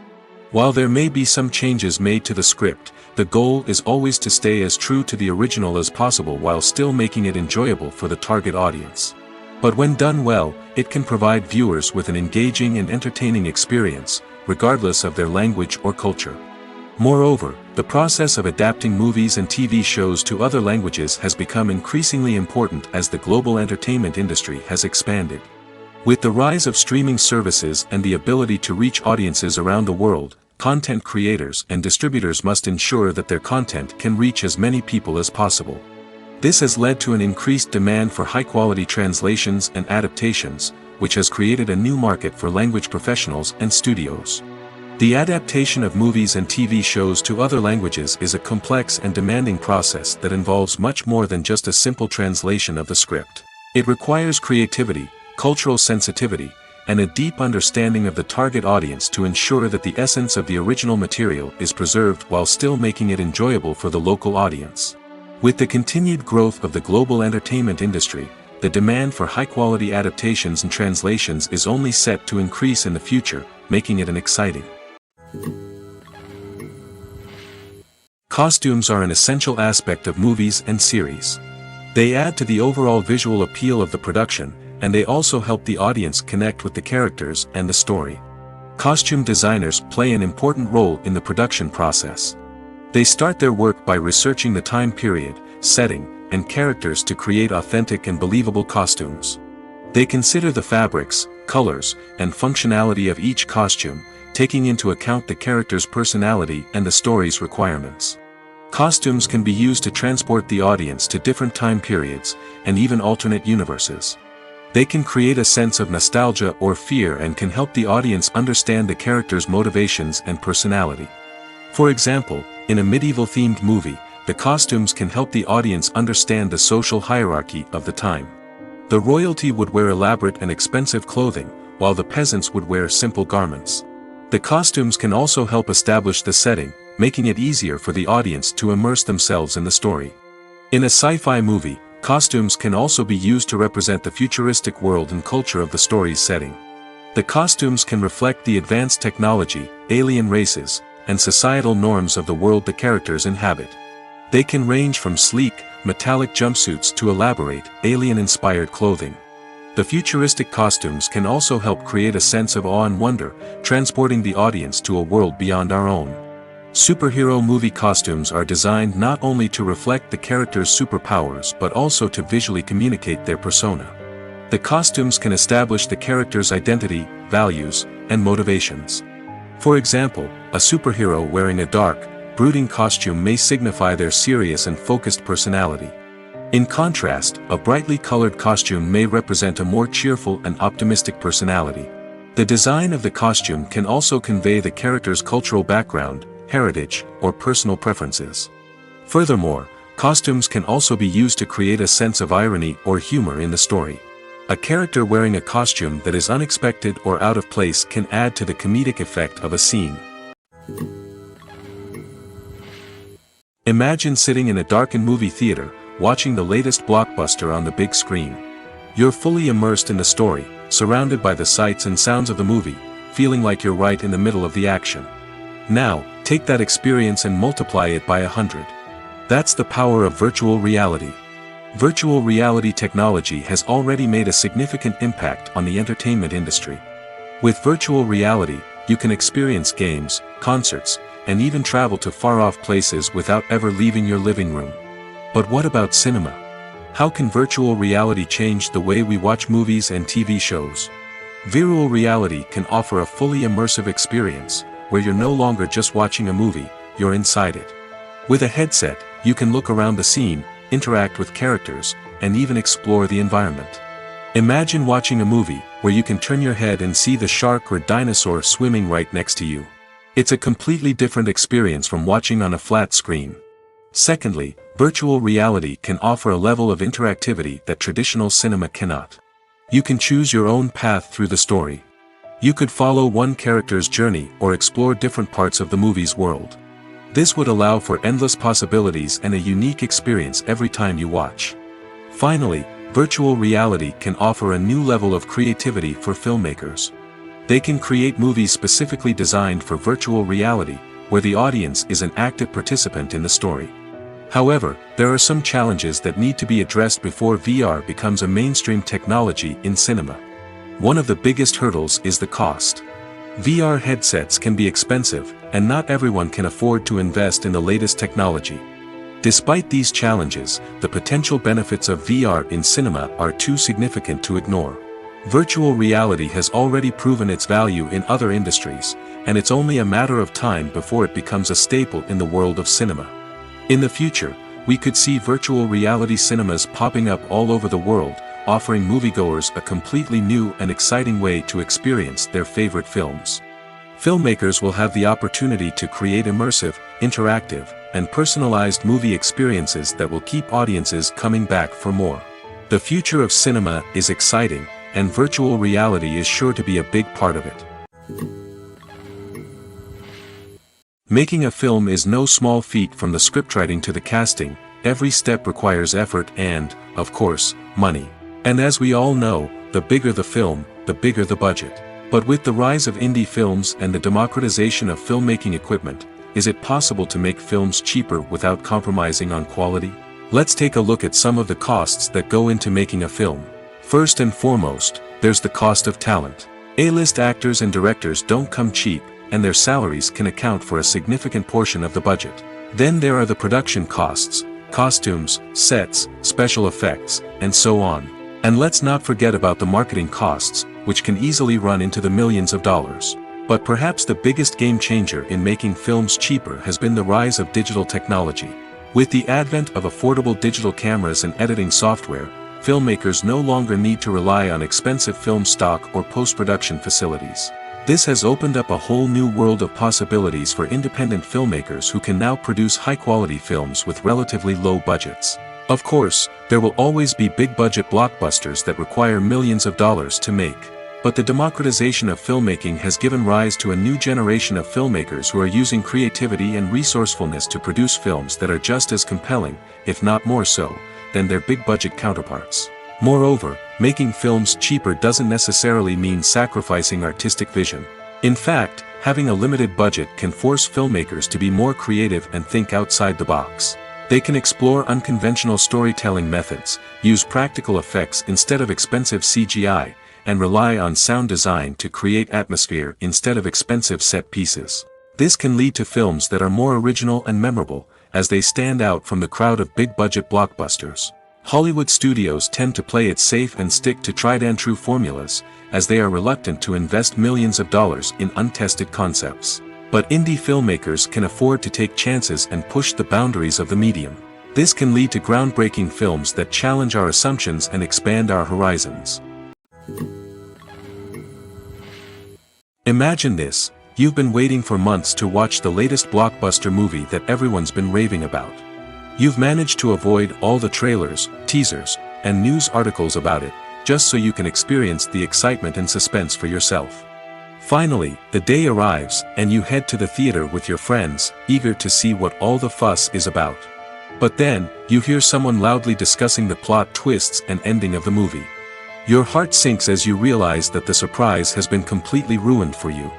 While there may be some changes made to the script, the goal is always to stay as true to the original as possible while still making it enjoyable for the target audience. But when done well, it can provide viewers with an engaging and entertaining experience, regardless of their language or culture. Moreover, the process of adapting movies and TV shows to other languages has become increasingly important as the global entertainment industry has expanded. With the rise of streaming services and the ability to reach audiences around the world, content creators and distributors must ensure that their content can reach as many people as possible. This has led to an increased demand for high-quality translations and adaptations, which has created a new market for language professionals and studios. The adaptation of movies and TV shows to other languages is a complex and demanding process that involves much more than just a simple translation of the script. It requires creativity, cultural sensitivity, and a deep understanding of the target audience to ensure that the essence of the original material is preserved while still making it enjoyable for the local audience. With the continued growth of the global entertainment industry, the demand for high-quality adaptations and translations is only set to increase in the future, making it an exciting. Costumes are an essential aspect of movies and series. They add to the overall visual appeal of the production, and they also help the audience connect with the characters and the story. Costume designers play an important role in the production process. They start their work by researching the time period, setting, and characters to create authentic and believable costumes. They consider the fabrics, colors, and functionality of each costume, taking into account the character's personality and the story's requirements. Costumes can be used to transport the audience to different time periods, and even alternate universes. They can create a sense of nostalgia or fear and can help the audience understand the character's motivations and personality. For example, in a medieval-themed movie, the costumes can help the audience understand the social hierarchy of the time. The royalty would wear elaborate and expensive clothing, while the peasants would wear simple garments. The costumes can also help establish the setting, making it easier for the audience to immerse themselves in the story. In a sci-fi movie, costumes can also be used to represent the futuristic world and culture of the story's setting. The costumes can reflect the advanced technology, alien races, and societal norms of the world the characters inhabit. They can range from sleek, metallic jumpsuits to elaborate, alien-inspired clothing. The futuristic costumes can also help create a sense of awe and wonder, transporting the audience to a world beyond our own. Superhero movie costumes are designed not only to reflect the character's superpowers but also to visually communicate their persona. The costumes can establish the character's identity, values, and motivations. For example, a superhero wearing a dark, brooding costume may signify their serious and focused personality. In contrast, a brightly colored costume may represent a more cheerful and optimistic personality. The design of the costume can also convey the character's cultural background, heritage, or personal preferences. Furthermore, costumes can also be used to create a sense of irony or humor in the story. A character wearing a costume that is unexpected or out of place can add to the comedic effect of a scene. Imagine sitting in a darkened movie theater, watching the latest blockbuster on the big screen. You're fully immersed in the story, surrounded by the sights and sounds of the movie, feeling like you're right in the middle of the action. Now, take that experience and multiply it by 100. That's the power of virtual reality. Virtual reality technology has already made a significant impact on the entertainment industry. With virtual reality, you can experience games, concerts, and even travel to far-off places without ever leaving your living room. But what about cinema? How can virtual reality change the way we watch movies and TV shows? Virtual reality can offer a fully immersive experience, where you're no longer just watching a movie, you're inside it. With a headset, you can look around the scene, interact with characters, and even explore the environment. Imagine watching a movie, where you can turn your head and see the shark or dinosaur swimming right next to you. It's a completely different experience from watching on a flat screen. Secondly, virtual reality can offer a level of interactivity that traditional cinema cannot. You can choose your own path through the story. You could follow one character's journey or explore different parts of the movie's world. This would allow for endless possibilities and a unique experience every time you watch. Finally, virtual reality can offer a new level of creativity for filmmakers. They can create movies specifically designed for virtual reality, where the audience is an active participant in the story. However, there are some challenges that need to be addressed before VR becomes a mainstream technology in cinema. One of the biggest hurdles is the cost. VR headsets can be expensive, and not everyone can afford to invest in the latest technology. Despite these challenges, the potential benefits of VR in cinema are too significant to ignore. Virtual reality has already proven its value in other industries, and it's only a matter of time before it becomes a staple in the world of cinema. In the future, we could see virtual reality cinemas popping up all over the world, offering moviegoers a completely new and exciting way to experience their favorite films. Filmmakers will have the opportunity to create immersive, interactive, and personalized movie experiences that will keep audiences coming back for more. The future of cinema is exciting, and virtual reality is sure to be a big part of it. Making a film is no small feat. From the scriptwriting to the casting, every step requires effort and, of course, money. And as we all know, the bigger the film, the bigger the budget. But with the rise of indie films and the democratization of filmmaking equipment, is it possible to make films cheaper without compromising on quality? Let's take a look at some of the costs that go into making a film. First and foremost, there's the cost of talent. A-list actors and directors don't come cheap, and their salaries can account for a significant portion of the budget. Then there are the production costs, costumes, sets, special effects, and so on. And let's not forget about the marketing costs, which can easily run into the millions of dollars. But perhaps the biggest game changer in making films cheaper has been the rise of digital technology. With the advent of affordable digital cameras and editing software, filmmakers no longer need to rely on expensive film stock or post-production facilities. This has opened up a whole new world of possibilities for independent filmmakers who can now produce high-quality films with relatively low budgets. Of course, there will always be big-budget blockbusters that require millions of dollars to make. But the democratization of filmmaking has given rise to a new generation of filmmakers who are using creativity and resourcefulness to produce films that are just as compelling, if not more so, than their big-budget counterparts. Moreover, making films cheaper doesn't necessarily mean sacrificing artistic vision. In fact, having a limited budget can force filmmakers to be more creative and think outside the box. They can explore unconventional storytelling methods, use practical effects instead of expensive CGI, and rely on sound design to create atmosphere instead of expensive set pieces. This can lead to films that are more original and memorable, as they stand out from the crowd of big-budget blockbusters. Hollywood studios tend to play it safe and stick to tried-and-true formulas, as they are reluctant to invest millions of dollars in untested concepts. But indie filmmakers can afford to take chances and push the boundaries of the medium. This can lead to groundbreaking films that challenge our assumptions and expand our horizons. Imagine this: you've been waiting for months to watch the latest blockbuster movie that everyone's been raving about. You've managed to avoid all the trailers, teasers, and news articles about it, just so you can experience the excitement and suspense for yourself. Finally, the day arrives, and you head to the theater with your friends, eager to see what all the fuss is about. But then, you hear someone loudly discussing the plot twists and ending of the movie. Your heart sinks as you realize that the surprise has been completely ruined for you.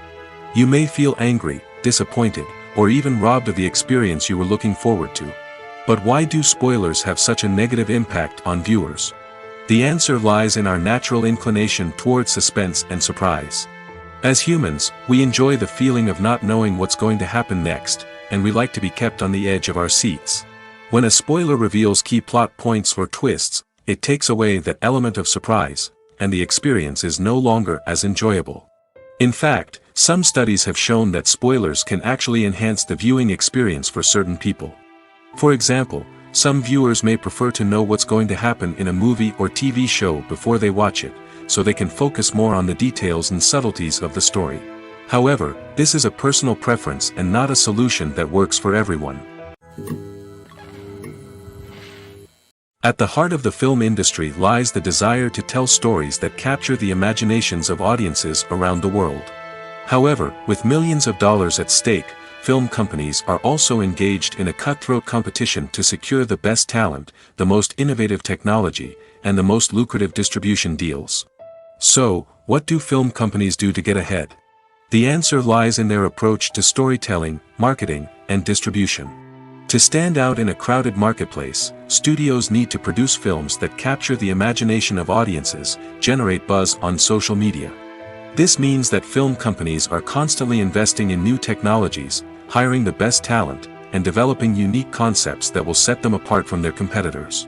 You may feel angry, disappointed, or even robbed of the experience you were looking forward to. But why do spoilers have such a negative impact on viewers? The answer lies in our natural inclination towards suspense and surprise. As humans, we enjoy the feeling of not knowing what's going to happen next, and we like to be kept on the edge of our seats. When a spoiler reveals key plot points or twists, it takes away that element of surprise, and the experience is no longer as enjoyable. In fact, some studies have shown that spoilers can actually enhance the viewing experience for certain people. For example, some viewers may prefer to know what's going to happen in a movie or TV show before they watch it, so they can focus more on the details and subtleties of the story. However, this is a personal preference and not a solution that works for everyone. At the heart of the film industry lies the desire to tell stories that capture the imaginations of audiences around the world. However, with millions of dollars at stake, film companies are also engaged in a cutthroat competition to secure the best talent, the most innovative technology, and the most lucrative distribution deals. So, what do film companies do to get ahead? The answer lies in their approach to storytelling, marketing, and distribution. To stand out in a crowded marketplace, studios need to produce films that capture the imagination of audiences, generate buzz on social media. This means that film companies are constantly investing in new technologies, hiring the best talent, and developing unique concepts that will set them apart from their competitors.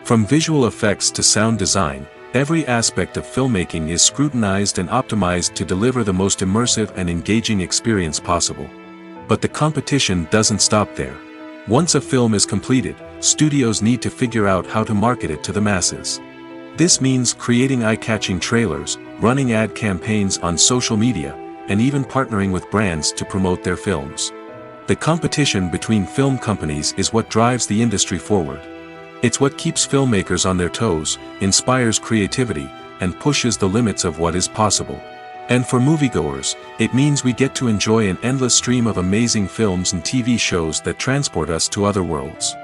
From visual effects to sound design, every aspect of filmmaking is scrutinized and optimized to deliver the most immersive and engaging experience possible. But the competition doesn't stop there. Once a film is completed, studios need to figure out how to market it to the masses. This means creating eye-catching trailers, running ad campaigns on social media, and even partnering with brands to promote their films. The competition between film companies is what drives the industry forward. It's what keeps filmmakers on their toes, inspires creativity, and pushes the limits of what is possible. And for moviegoers, it means we get to enjoy an endless stream of amazing films and TV shows that transport us to other worlds.